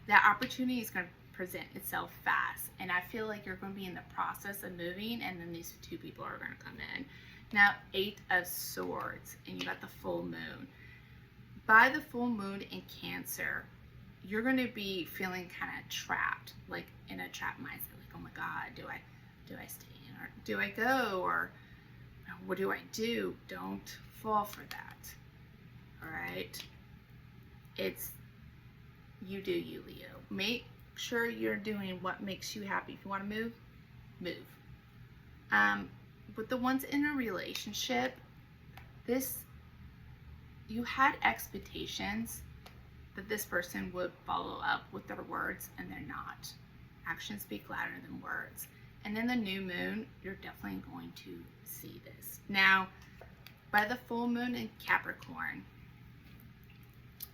that opportunity is going to present itself fast. And I feel like you're going to be in the process of moving, and then these two people are going to come in. Now, Eight of Swords, and you got the full moon. By the full moon in Cancer, you're going to be feeling kind of trapped, like in a trap mindset. Like, oh my God, do I stay in, or do I go, or what do I do? Don't fall for that. All right. It's you do you, Leo. Make sure you're doing what makes you happy. If you want to move, move. With the ones in a relationship, you had expectations that this person would follow up with their words, and they're not. Actions speak louder than words. And in the new moon, you're definitely going to see this. Now, by the full moon in Capricorn,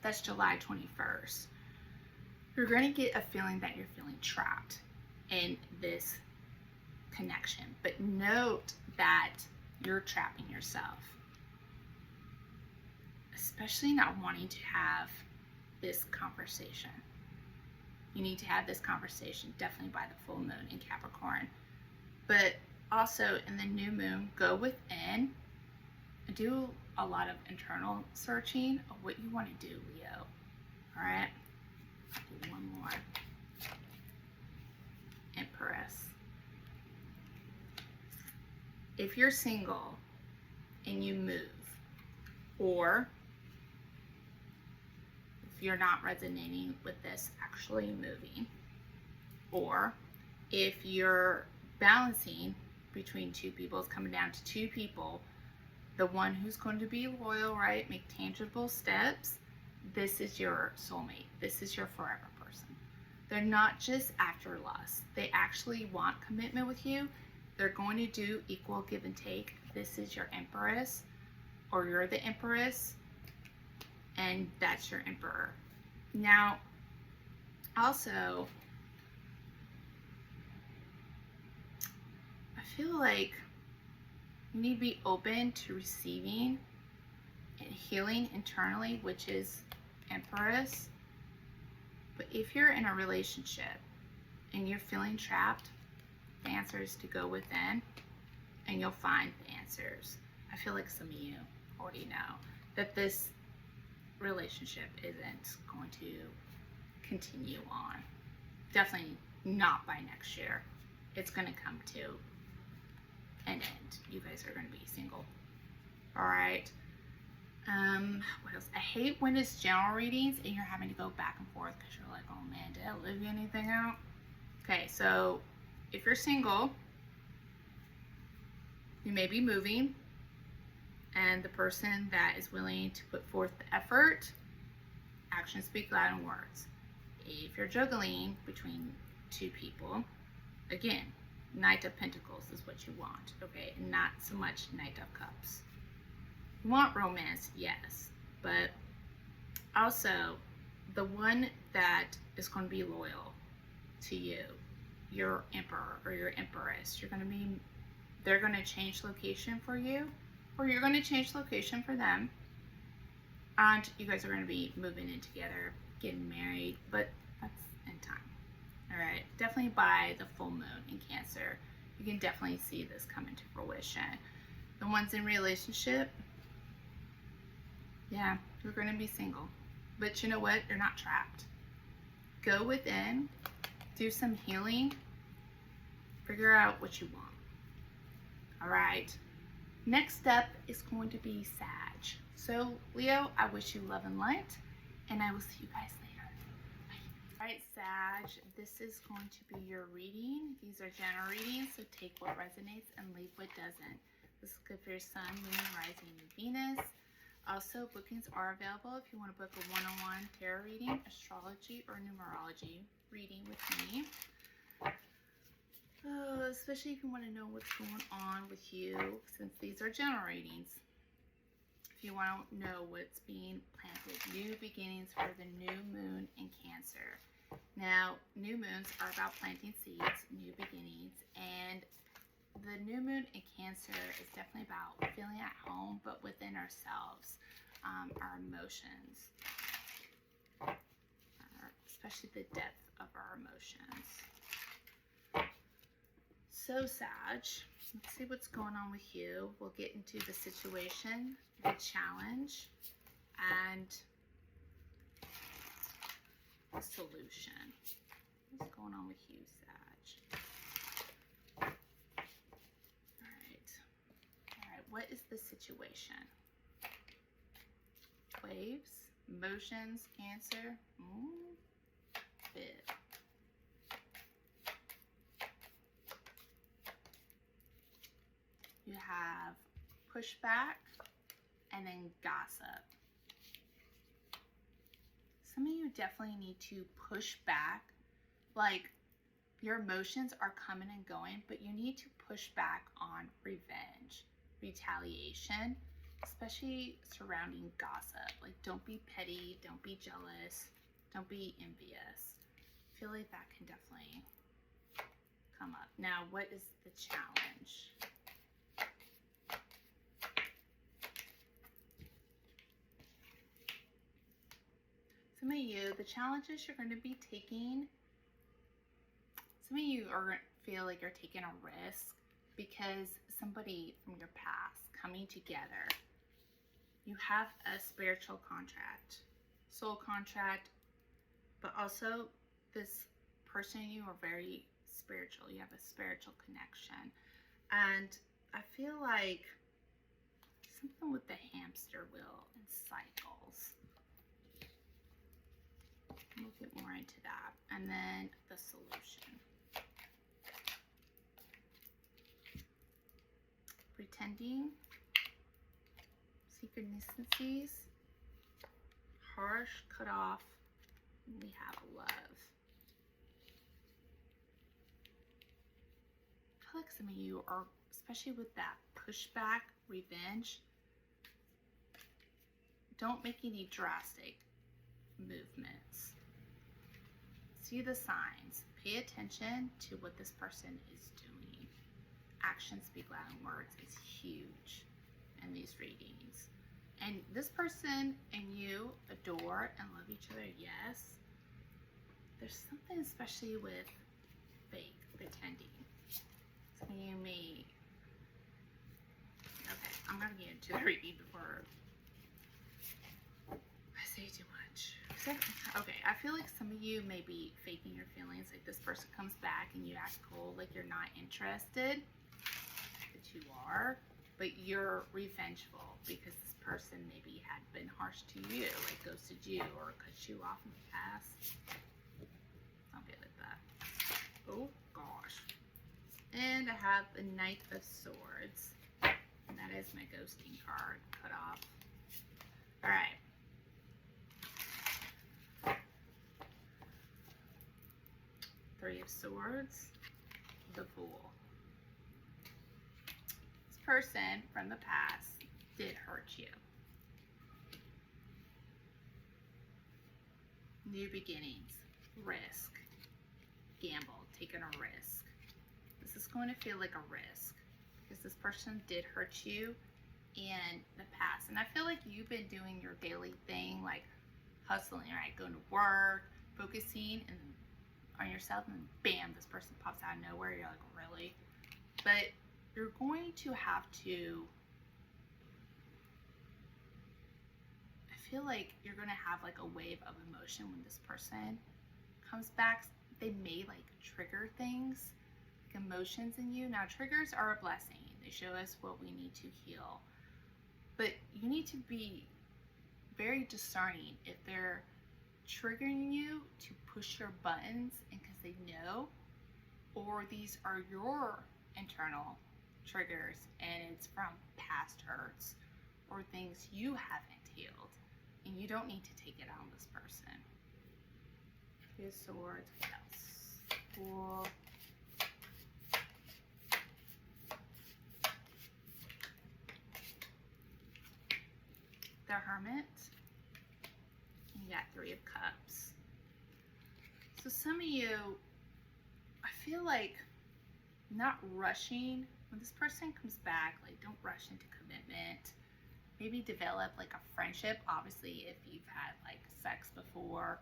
that's July 21st. you're going to get a feeling that you're feeling trapped in this connection. But note that you're trapping yourself, especially not wanting to have this conversation. You need to have this conversation definitely by the full moon in Capricorn. But also in the new moon, go within and do a lot of internal searching of what you want to do, Leo. All right? I'll do one more. Empress. If you're single and you move, or if you're not resonating with this actually moving, or if you're balancing between two people, it's coming down to two people, the one who's going to be loyal, right, make tangible steps, this is your soulmate. This is your forever person. They're not just after lust. They actually want commitment with you. They're going to do equal give and take. This is your empress, or you're the empress, and that's your emperor. Now, also, I feel like you need to be open to receiving and healing internally, which is empress. But if you're in a relationship and you're feeling trapped, the answer is to go within and you'll find the answers. I feel like some of you already know that this relationship isn't going to continue on. Definitely not by next year. It's going to come to an end. You guys are going to be single. All right. What else? I hate when it's general readings and you're having to go back and forth because you're like, oh man, did I leave anything out? Okay, so if you're single, you may be moving, and the person that is willing to put forth the effort, actions speak louder than words. If you're juggling between two people, again, Knight of Pentacles is what you want, okay? Not so much Knight of Cups. You want romance, yes, but also the one that is going to be loyal to you, your emperor or your empress, they're going to change location for you, or you're going to change location for them, and you guys are going to be moving in together, getting married, but that's in time. All right, definitely by the full moon in Cancer, you can definitely see this come into fruition. The ones in relationship, yeah, you're going to be single, but you know what? You're not trapped. Go within, do some healing, figure out what you want. All right. Next up is going to be Sag. So, Leo, I wish you love and light, and I will see you guys later. Bye. All right, Sag, this is going to be your reading. These are general readings, so take what resonates and leave what doesn't. This is good for your sun, moon, rising, and Venus. Also, bookings are available if you want to book a one-on-one tarot reading, astrology, or numerology reading with me. Especially if you want to know what's going on with you, since these are general readings. If you want to know what's being planted, new beginnings for the new moon in Cancer. Now, new moons are about planting seeds, new beginnings, and the new moon in Cancer is definitely about feeling at home, but within ourselves, our emotions, especially the depth of our emotions. So, Sag, let's see what's going on with you. We'll get into the situation, the challenge, and the solution. What's going on with you, Sag? All right, what is the situation? Waves, emotions, Cancer, Fifth. You have pushback and then gossip. Some of you definitely need to push back. Like, your emotions are coming and going, but you need to push back on revenge, retaliation, especially surrounding gossip. Like, don't be petty, don't be jealous, don't be envious. feel like that can definitely come up. Now, what is the challenge? Some of you, the challenges you're going to be taking, some of you are feel like you're taking a risk because somebody from your past coming together. You have a spiritual contract, soul contract, but also this person and you are very spiritual. You have a spiritual connection. And I feel like something with the hamster wheel and cycles. We'll get more into that. And then the solution. Pretending, synchronicities, harsh, cut off, and we have love. I feel like some of you are, especially with that pushback, revenge, don't make any drastic movements. See the signs. Pay attention to what this person is doing. Actions speak louder than words is huge in these readings. And this person and you adore and love each other, yes. There's something especially with fake pretending. Some of you may... Okay, I'm going to get into the reading before I say too much. Okay, I feel like some of you may be faking your feelings. Like this person comes back and you act cold, like you're not interested. But you are. But you're revengeful because this person maybe had been harsh to you, like ghosted you or cut you off in the past. I'll get like that. Oh gosh. And I have the Knight of Swords. And that is my ghosting card. Cut off. Alright. Three of Swords. The Fool. This person from the past did hurt you. New beginnings. Risk. Gamble. Taking a risk. This is going to feel like a risk because this person did hurt you in the past. And I feel like you've been doing your daily thing, like hustling, right? Going to work, focusing on yourself, and bam, this person pops out of nowhere. You're like, really? But you're going to have to, I feel like you're going to have like a wave of emotion when this person comes back. They may like trigger things, like emotions in you. Now, triggers are a blessing. They show us what we need to heal. But you need to be very discerning if they're triggering you to push your buttons and because they know, or these are your internal triggers and it's from past hurts or things you haven't healed and you don't need to take it on this person. His Swords, what else? Cool. The Hermit. And you got Three of Cups. So some of you, I feel like not rushing. When this person comes back, like don't rush into commitment. Maybe develop like a friendship. Obviously, if you've had like sex before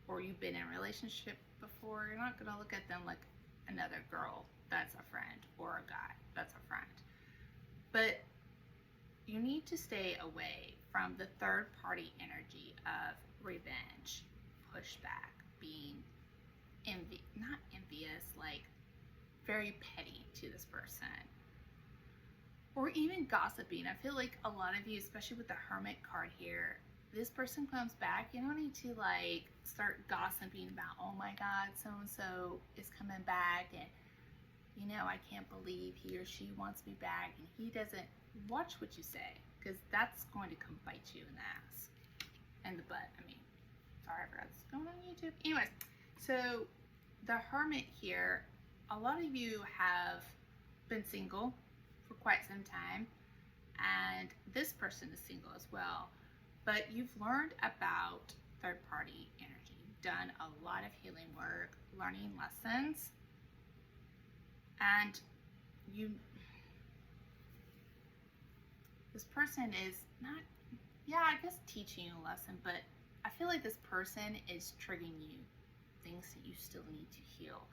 or you've been in a relationship before, you're not gonna look at them like another girl that's a friend or a guy that's a friend. But you need to stay away from the third party energy of revenge, pushback, being not envious, like very petty to this person. Or even gossiping. I feel like a lot of you, especially with the Hermit card here, this person comes back, you don't need to like start gossiping about, oh my God, so-and-so is coming back and you know, I can't believe he or she wants me back and he doesn't. Watch what you say because that's going to come bite you in the ass and the butt. I mean, sorry, I forgot this is going on YouTube. Anyways, so the Hermit here, a lot of you have been single for quite some time and this person is single as well, but you've learned about third party energy. done a lot of healing work, learning lessons, and this person is not, yeah, I guess teaching you a lesson, but I feel like this person is triggering you things that you still need to heal.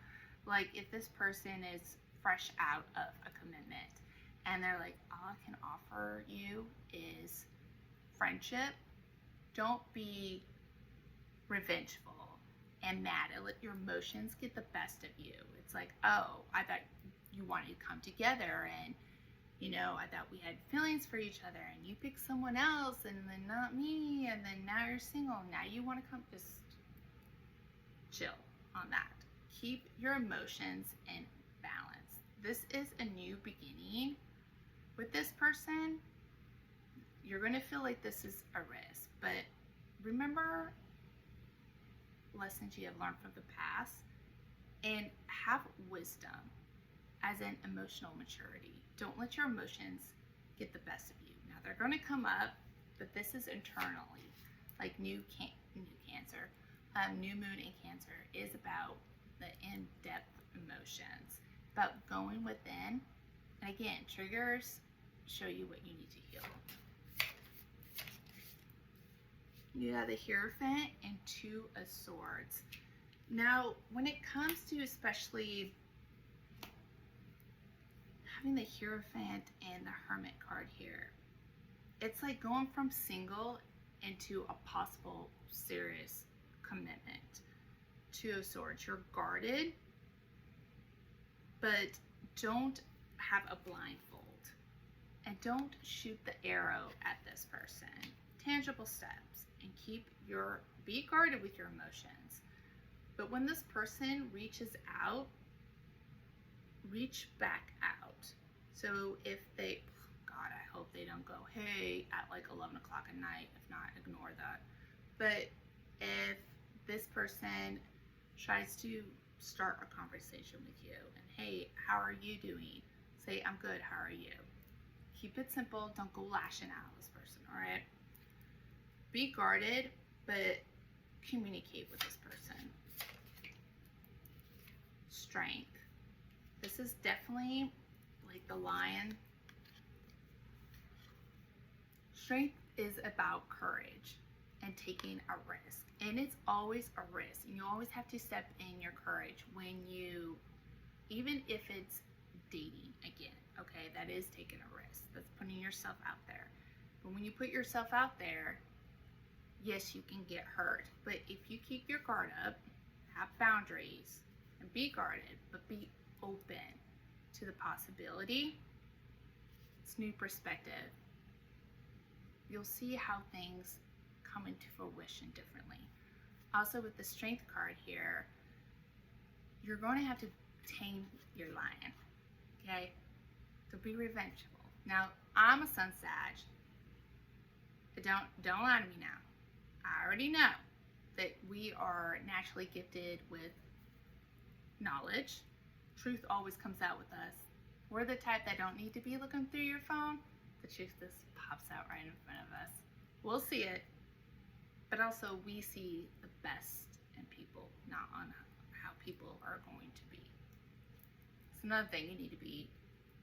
Like if this person is fresh out of a commitment and they're like, all I can offer you is friendship, don't be revengeful and mad and let your emotions get the best of you. It's like, oh, I thought you wanted to come together, and I thought we had feelings for each other, and you picked someone else and then not me, and then now you're single, now you want to come. Just chill on that. Keep your emotions in balance. This is a new beginning with this person. You're going to feel like this is a risk, but remember lessons you have learned from the past and have wisdom, as in emotional maturity. Don't let your emotions get the best of you. Now they're going to come up, but this is internally. Like new Cancer, new moon in Cancer is about the in-depth emotions, about going within. And again, triggers show you what you need to heal. You have the Hierophant and Two of Swords. Now, when it comes to especially having the Hierophant and the Hermit card here, it's like going from single into a possible serious commitment. Two of Swords, you're guarded, but don't have a blindfold. And don't shoot the arrow at this person. Tangible steps, and be guarded with your emotions. But when this person reaches out, reach back out. So if God, I hope they don't go, hey, at like 11 o'clock at night. If not, ignore that. But if this person tries to start a conversation with you and, hey, how are you doing? Say, I'm good, how are you? Keep it simple. Don't go lashing out at this person, all right? Be guarded, but communicate with this person. Strength. This is definitely like the Lion. Strength is about courage and taking a risk. And it's always a risk. And you always have to step in your courage even if it's dating again, okay? That is taking a risk. That's putting yourself out there. But when you put yourself out there, yes, you can get hurt. But if you keep your guard up, have boundaries, and be guarded, but be open to the possibility, it's new perspective. You'll see how things come into fruition differently. Also, with the Strength card here, you're going to have to tame your lion, okay? So be revengeful. Now, I'm a Sun Sag. Don't lie to me now. I already know that we are naturally gifted with knowledge. Truth always comes out with us. We're the type that don't need to be looking through your phone. The truth just pops out right in front of us. We'll see it, but also we see the best in people, not on how people are going to be. It's another thing you need to be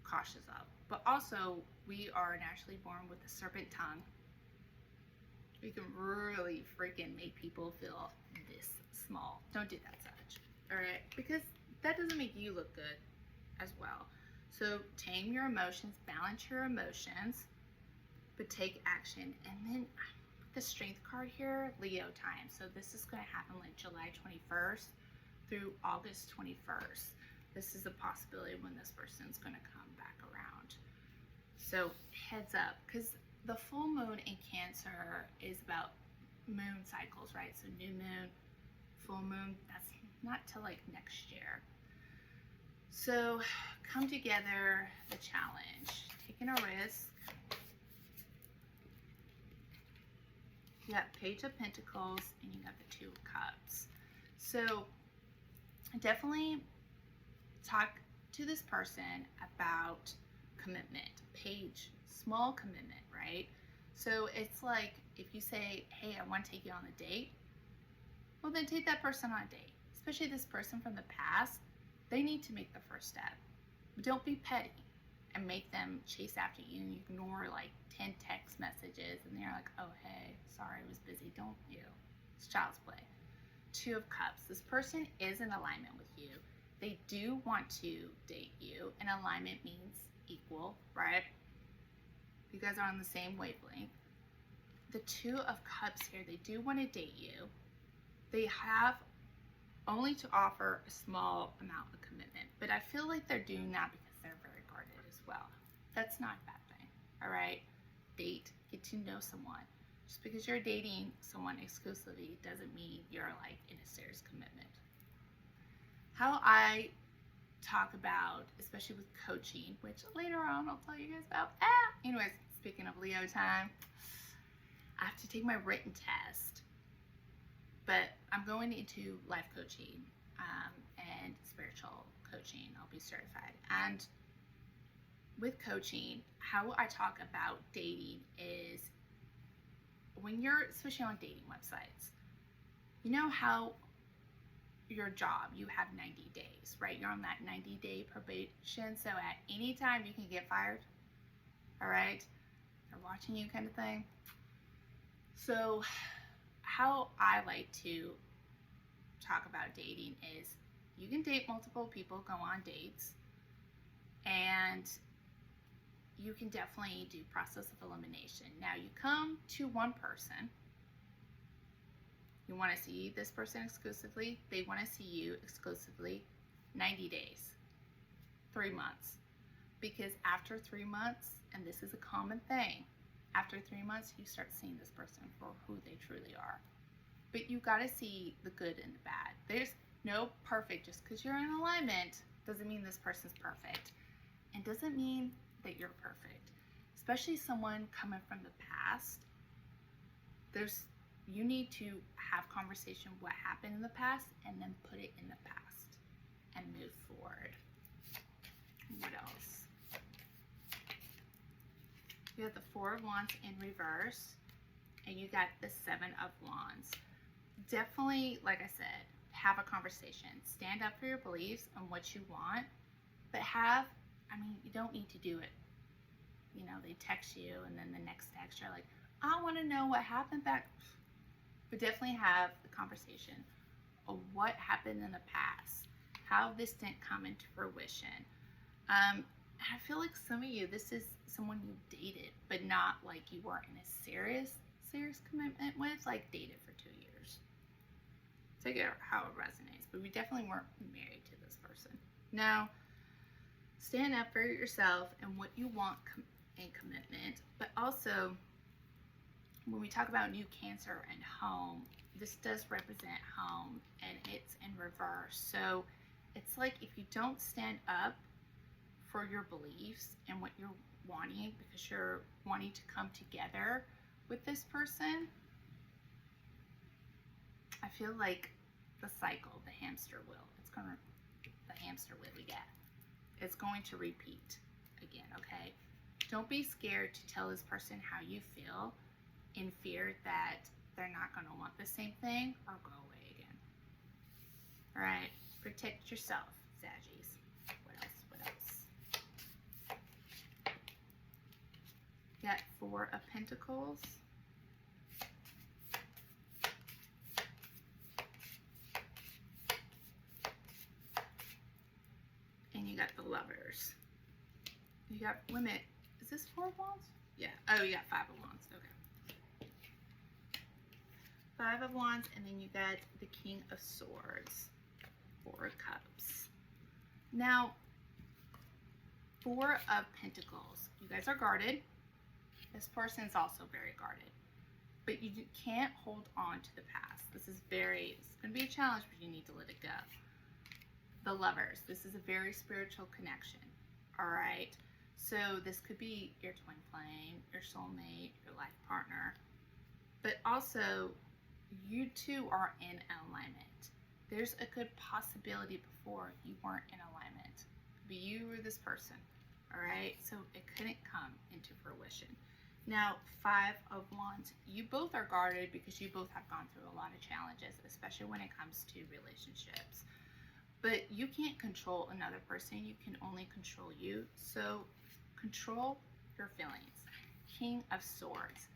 cautious of. But also, we are naturally born with a serpent tongue. We can really freaking make people feel this small. Don't do that, Sag. Alright? Because that doesn't make you look good as well. So tame your emotions, balance your emotions, but take action. And then the Strength card here, Leo time. So this is going to happen like July 21st through August 21st. This is a possibility when this person's going to come back around. So heads up, because the full moon in Cancer is about moon cycles, right? So new moon, full moon, that's not till like next year. So come together, the challenge, taking a risk. You got Page of Pentacles and you got the Two of Cups. So definitely talk to this person about commitment. Page, small commitment, right? So it's like if you say, hey, I want to take you on a date. well, then take that person on a date. Especially this person from the past, they need to make the first step. Don't be petty and make them chase after you and you ignore like 10 text messages and they're like, oh, hey, sorry, I was busy. Don't you? It's child's play. Two of Cups. This person is in alignment with you. They do want to date you, and alignment means equal, right? You guys are on the same wavelength. The Two of Cups here, they do want to date you. They have only to offer a small amount of commitment, but I feel like they're doing that because they're very guarded as well. That's not a bad thing, all right? Date, get to know someone. Just because you're dating someone exclusively doesn't mean you're like in a serious commitment. How I talk about, especially with coaching, which later on I'll tell you guys about. Anyways, speaking of Leo time, I have to take my written test, but I'm going into life coaching and spiritual coaching. I'll be certified. And with coaching, how I talk about dating is when you're, especially on dating websites, you know how your job, you have 90 days, right? You're on that 90-day probation, so at any time you can get fired, all right? They're watching you kind of thing. So how I like to talk about dating is you can date multiple people, go on dates, and you can definitely do process of elimination. Now you come to one person, you want to see this person exclusively, they want to see you exclusively 90 days, 3 months. Because after 3 months, and this is a common thing, after 3 months, you start seeing this person for who they truly are. But you got to see the good and the bad. There's no perfect. Just because you're in alignment doesn't mean this person's perfect. And doesn't mean that you're perfect. Especially someone coming from the past. You need to have conversation what happened in the past and then put it in the past and move forward. What else? You have the Four of Wands in reverse, and you got the Seven of Wands. Definitely, like I said, have a conversation. Stand up for your beliefs and what you want, but you don't need to do it. You know, they text you, and then the next text, you're like, I want to know what happened back. But definitely have the conversation of what happened in the past, how this didn't come into fruition. I feel like some of you, this is someone you dated, but not like you weren't in a serious commitment with, like dated for 2 years. Take it how it resonates, but we definitely weren't married to this person. Now, stand up for yourself and what you want in commitment, but also when we talk about new Cancer and home, this does represent home and it's in reverse. So it's like if you don't stand up for your beliefs and what you're wanting because you're wanting to come together with this person, I feel like the cycle, the hamster wheel, the hamster wheel we get, it's going to repeat again, okay? Don't be scared to tell this person how you feel in fear that they're not going to want the same thing or go away again. All right, protect yourself, Saggies. What else? Got Four of Pentacles. And you got the Lovers. You got women. Is this Four of Wands? Yeah. Oh, you got Five of Wands. Okay. Five of Wands, and then you got the King of Swords. Four of Cups. Now, Four of Pentacles. You guys are guarded. This person is also very guarded. But you can't hold on to the past. It's going to be a challenge, but you need to let it go. The Lovers. This is a very spiritual connection. All right? So this could be your twin flame, your soulmate, your life partner. But also, you two are in alignment. There's a good possibility before you weren't in alignment. It could be you or this person. All right? So it couldn't come into fruition. Now, Five of Wands, you both are guarded because you both have gone through a lot of challenges, especially when it comes to relationships. But you can't control another person, you can only control you. So control your feelings. King of Swords.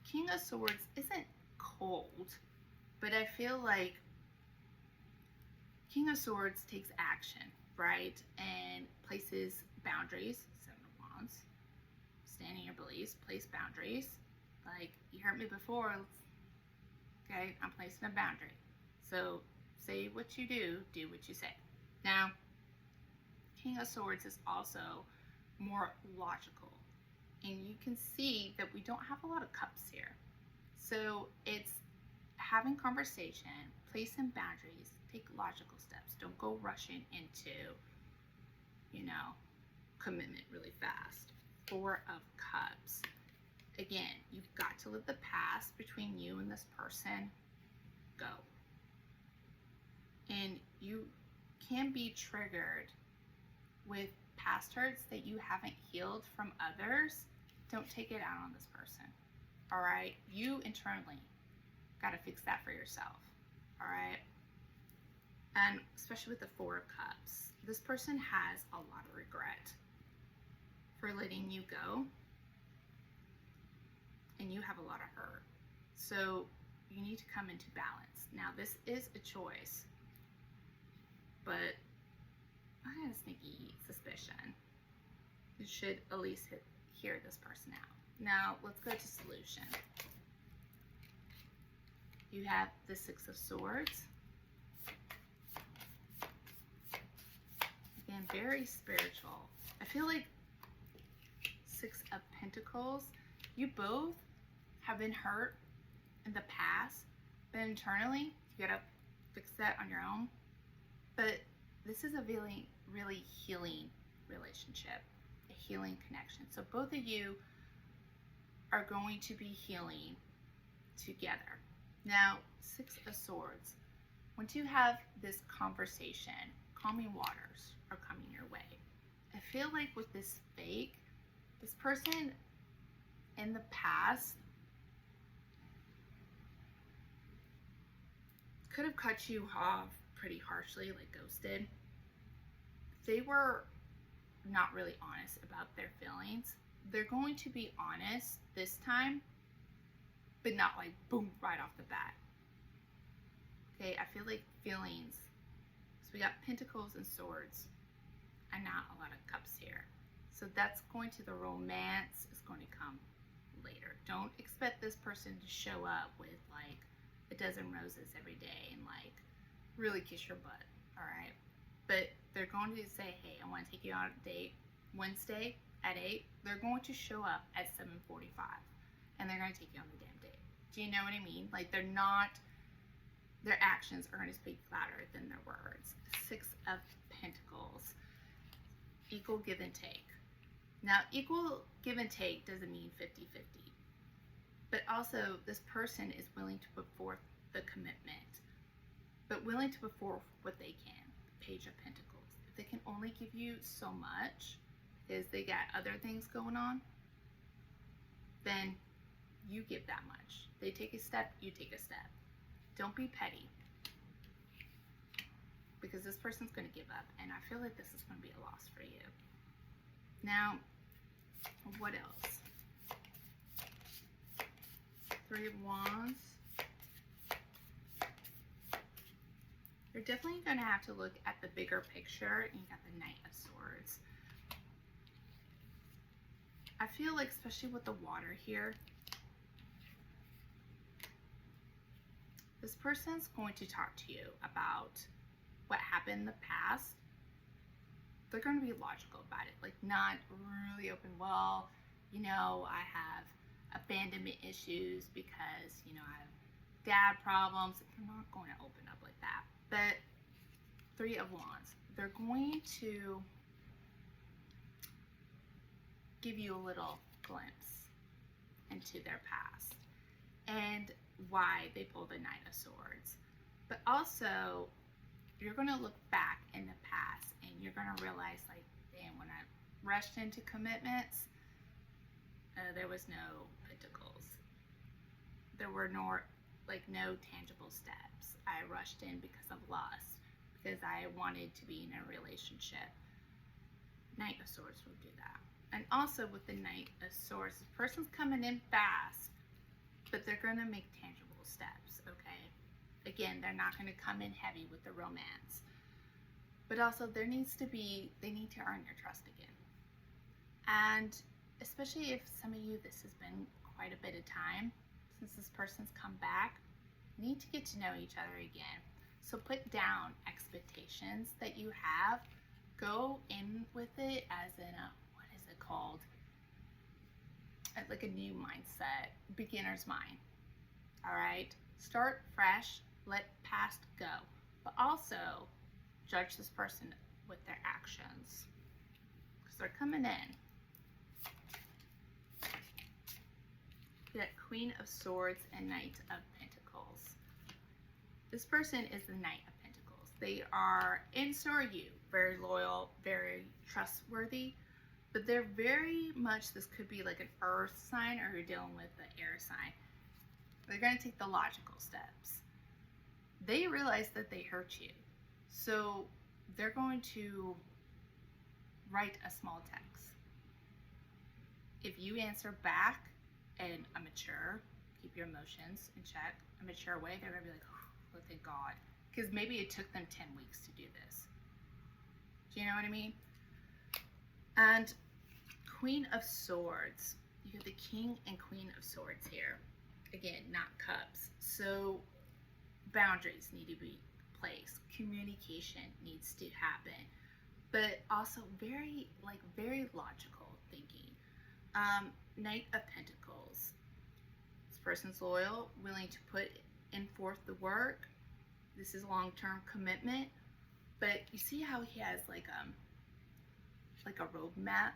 King of Swords isn't cold, but I feel like King of Swords takes action, right? And places boundaries. Seven of Wands. Stand in your beliefs, place boundaries. Like, you hurt me before, okay? I'm placing a boundary. So say what you do what you say. Now, King of Swords is also more logical. And you can see that we don't have a lot of cups here. So it's having conversation, placing boundaries, take logical steps. Don't go rushing into, commitment really fast. Four of Cups. Again, you've got to let the past between you and this person go. And you can be triggered with past hurts that you haven't healed from others. Don't take it out on this person. All right? You internally got to fix that for yourself. All right? And especially with the Four of Cups, this person has a lot of regret for letting you go. And you have a lot of hurt. So you need to come into balance. Now, this is a choice, but I have a sneaky suspicion you should at least hear this person out. Now, let's go to solution. You have the Six of Swords. Again, very spiritual. I feel like Six of Pentacles, you both have been hurt in the past, but internally, you gotta fix that on your own. But this is a really, really healing relationship, a healing connection. So both of you are going to be healing together. Now, Six of Swords, once you have this conversation, calming waters are coming your way. I feel like with this fake, this person in the past could have cut you off pretty harshly, like ghosted. They were not really honest about their feelings. They're going to be honest this time, but not like boom, right off the bat. Okay, I feel like feelings, so we got Pentacles and Swords, and not a lot of Cups here. So that's going to, the romance is going to come later. Don't expect this person to show up with like a dozen roses every day and like really kiss your butt, all right? But they're going to say, hey, I want to take you on a date Wednesday at 8. They're going to show up at 7:45 and they're going to take you on the damn date. Do you know what I mean? Like, they're not, their actions are going to speak louder than their words. Six of Pentacles, equal give and take. Now, equal give and take doesn't mean 50-50. But also, this person is willing to put forth the commitment, but willing to put forth what they can. Page of Pentacles. If they can only give you so much because they got other things going on, then you give that much. They take a step, you take a step. Don't be petty, because this person's going to give up, and I feel like this is going to be a loss for you. Now, what else? Three of Wands. You're definitely going to have to look at the bigger picture. You got the Knight of Swords. I feel like, especially with the water here, this person's going to talk to you about what happened in the past. They're going to be logical about it, like not really open. Well, I have abandonment issues because, I have dad problems. They're not going to open up like that. But Three of Wands, they're going to give you a little glimpse into their past and why they pulled the Knight of Swords. But also, you're going to look back in the past and you're going to realize, like, damn, when I rushed into commitments, There was no pentacles. There were no tangible steps. I rushed in because of lust, because I wanted to be in a relationship. Knight of Swords will do that. And also with the Knight of Swords, the person's coming in fast, but they're going to make tangible steps, okay? Again, they're not going to come in heavy with the romance. But also they need to earn your trust again. And especially if some of you, this has been quite a bit of time since this person's come back, you need to get to know each other again. So put down expectations that you have. Go in with it as in a, what is it called? Like a new mindset, beginner's mind. All right, start fresh, let past go, but also judge this person with their actions because they're coming in. We got Queen of Swords and Knight of Pentacles. This person is the Knight of Pentacles. They are, and so are you, very loyal, very trustworthy, but they're very much, this could be like an earth sign or you're dealing with the air sign. They're going to take the logical steps. They realize that they hurt you. So they're going to write a small text. If you answer back in a mature, keep your emotions in check, a mature way, they're going to be like, oh, thank God. Because maybe it took them 10 weeks to do this. Do you know what I mean? And Queen of Swords. You have the King and Queen of Swords here. Again, not cups. So boundaries need to be placed. Communication needs to happen. But also very logical thinking. Knight of Pentacles. This person's loyal, willing to put in forth the work. This is long-term commitment. But you see how he has like a roadmap.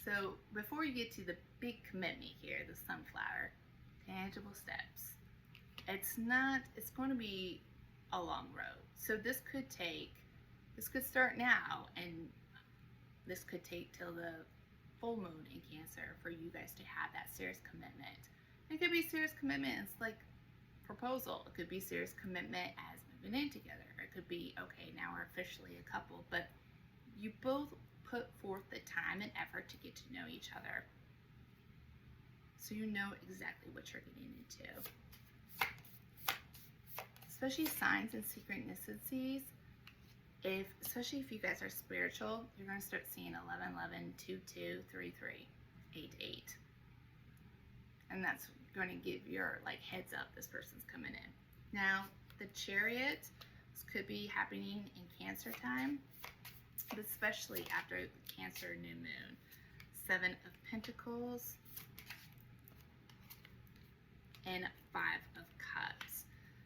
So before you get to the big commitment here, the sunflower, tangible steps. It's going to be a long road. So this could start now, and this could take till the full moon in Cancer for you guys to have that serious commitment. It could be serious commitment, it's like proposal. It could be serious commitment as moving in together. It could be, okay, now we're officially a couple, but you both put forth the time and effort to get to know each other. So you know exactly what you're getting into. Especially signs and synchronicities. Especially if you guys are spiritual, you're going to start seeing 11, 11, 2, 2, 3, 3, 8, 8. And that's going to give your heads up this person's coming in. Now, the Chariot, this could be happening in Cancer time, but especially after the Cancer new moon. 7 of Pentacles and 5 of Cups.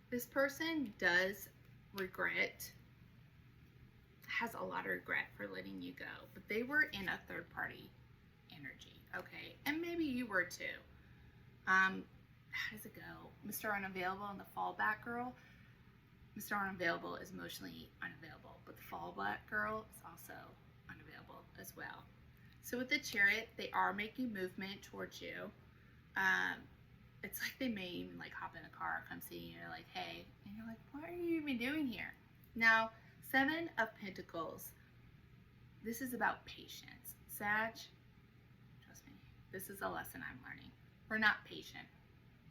This person does regret, has a lot of regret for letting you go, but they were in a third party energy, okay? And maybe you were too. How does it go? Mr. Unavailable and the fallback girl. Mr. Unavailable is emotionally unavailable, but the fallback girl is also unavailable as well. So with the Chariot, they are making movement towards you. It's like they may even hop in a car, come see you, you're like, hey, and you're like, what are you even doing here? Now, 7 of Pentacles, this is about patience. Sag, trust me, this is a lesson I'm learning. We're not patient,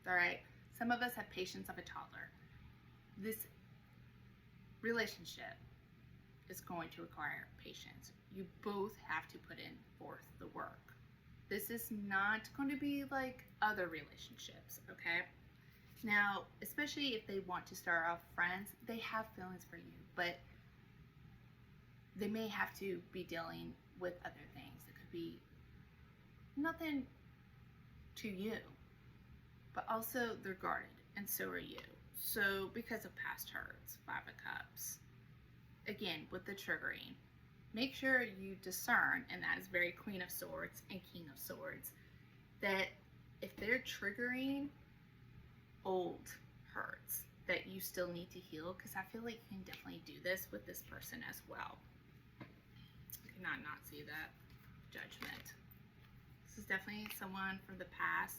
all right? Some of us have patience of a toddler. This relationship is going to require patience. You both have to put in forth the work. This is not going to be like other relationships, okay? Now, especially if they want to start off friends, they have feelings for you, but they may have to be dealing with other things. It could be nothing to you, but also they're guarded, and so are you. So because of past hurts, 5 of Cups. Again, with the triggering, make sure you discern, and that is very Queen of Swords and King of Swords, that if they're triggering old hurts that you still need to heal, because I feel like you can definitely do this with this person as well. I cannot not see that. Judgment. This is definitely someone from the past.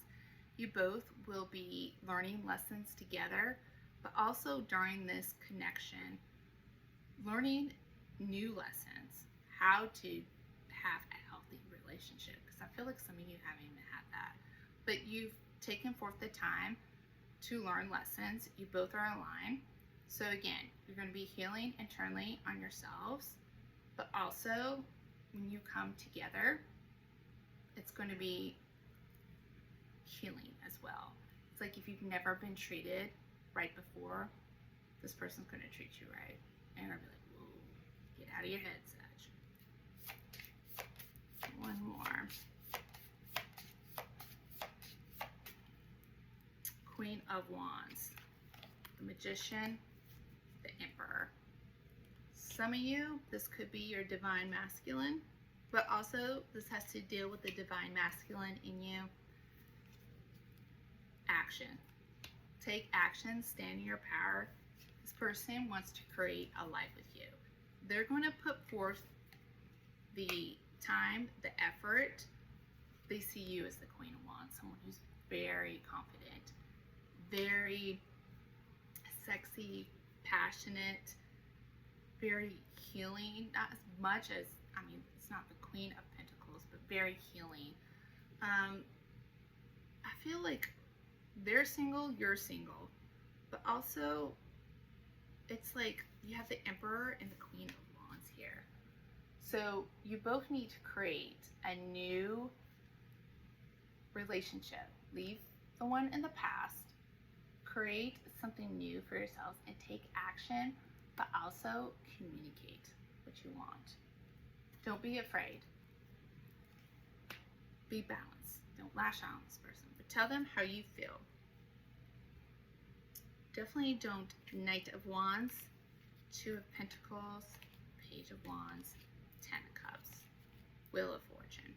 You both will be learning lessons together, but also during this connection, learning new lessons, how to have a healthy relationship. Because I feel like some of you haven't even had that. But you've taken forth the time to learn lessons. You both are aligned. So again, you're going to be healing internally on yourselves, but also when you come together, it's going to be healing as well. It's like if you've never been treated right before, this person's going to treat you right. And you're going to be like, whoa, get out of your head, Sag. One more. Queen of Wands, the Magician, the Emperor. Some of you, this could be your divine masculine, but also this has to deal with the divine masculine in you. Action. Take action, stand in your power. This person wants to create a life with you. They're going to put forth the time, the effort. They see you as the Queen of Wands, someone who's very confident, very sexy, passionate, very healing, not as much as, I mean, it's not the Queen of Pentacles, but very healing. I feel like they're single, you're single, but also it's like you have the Emperor and the Queen of Wands here. So you both need to create a new relationship. Leave the one in the past, create something new for yourselves, and take action, but also communicate what you want. Don't be afraid. Be balanced. Don't lash out on this person, but tell them how you feel. Definitely don't Knight of Wands, Two of Pentacles, Page of Wands, Ten of Cups, Wheel of Fortune.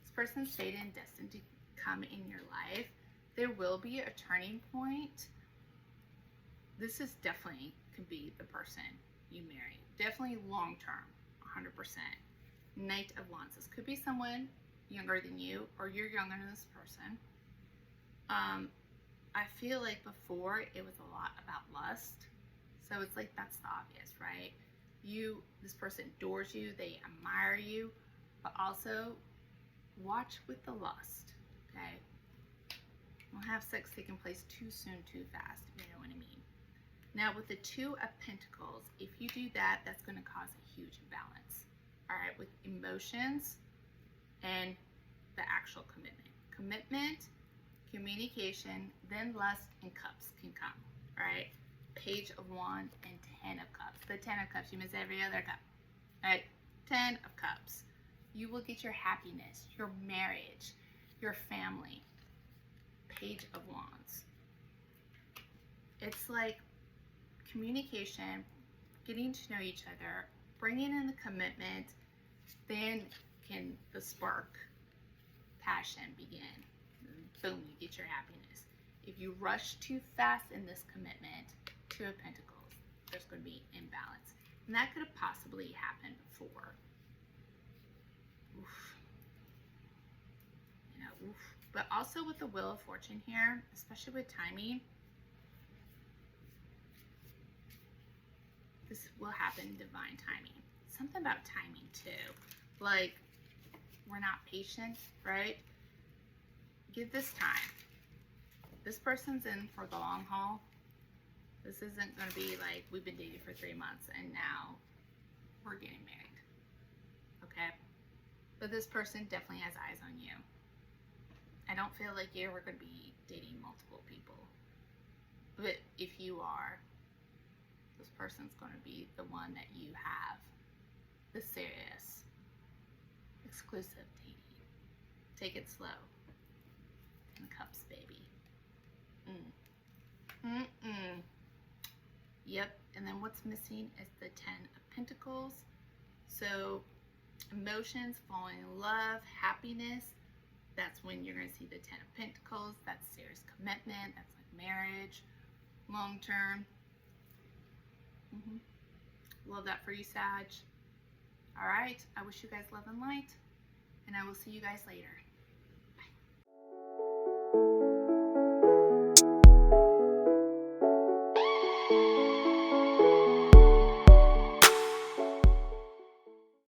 This person's fated and destined to come in your life. There will be a turning point. This is definitely could be the person you marry. Definitely long term, 100%. Knight of Wands. This could be someone younger than you, or you're younger than this person. I feel like before it was a lot about lust. So it's like that's the obvious, right? This person adores you, they admire you, but also watch with the lust, okay? Don't have sex taking place too soon, too fast, if you know what I mean. Now with the Two of Pentacles, if you do that, that's going to cause a huge imbalance, all right, with emotions and the actual commitment. Commitment, communication, then lust and cups can come, all right? Page of Wands and Ten of Cups. The Ten of Cups, you miss every other cup, all right? 10 of Cups. You will get your happiness, your marriage, your family. Page of Wands. It's like communication, getting to know each other, bringing in the commitment, then can the spark, passion begin. Boom, you get your happiness. If you rush too fast in this commitment, Two of Pentacles, there's going to be imbalance. And that could have possibly happened before. Oof. You know, oof. But also with the Wheel of Fortune here, especially with timing, this will happen in divine timing. Something about timing too. Like, we're not patient, right? Give this time. This person's in for the long haul. This isn't going to be like we've been dating for 3 months and now we're getting married. Okay? But this person definitely has eyes on you. I don't feel like you're going to be dating multiple people. But if you are, this person's going to be the one that you have the serious, exclusive dating. Take it slow. Ten Cups, baby. Yep, and then what's missing is the Ten of Pentacles. So emotions, falling in love, happiness, that's when you're going to see the Ten of Pentacles. That's serious commitment. That's like marriage, long term. Love that for you, Sag. All right, I wish you guys love and light, and I will see you guys later.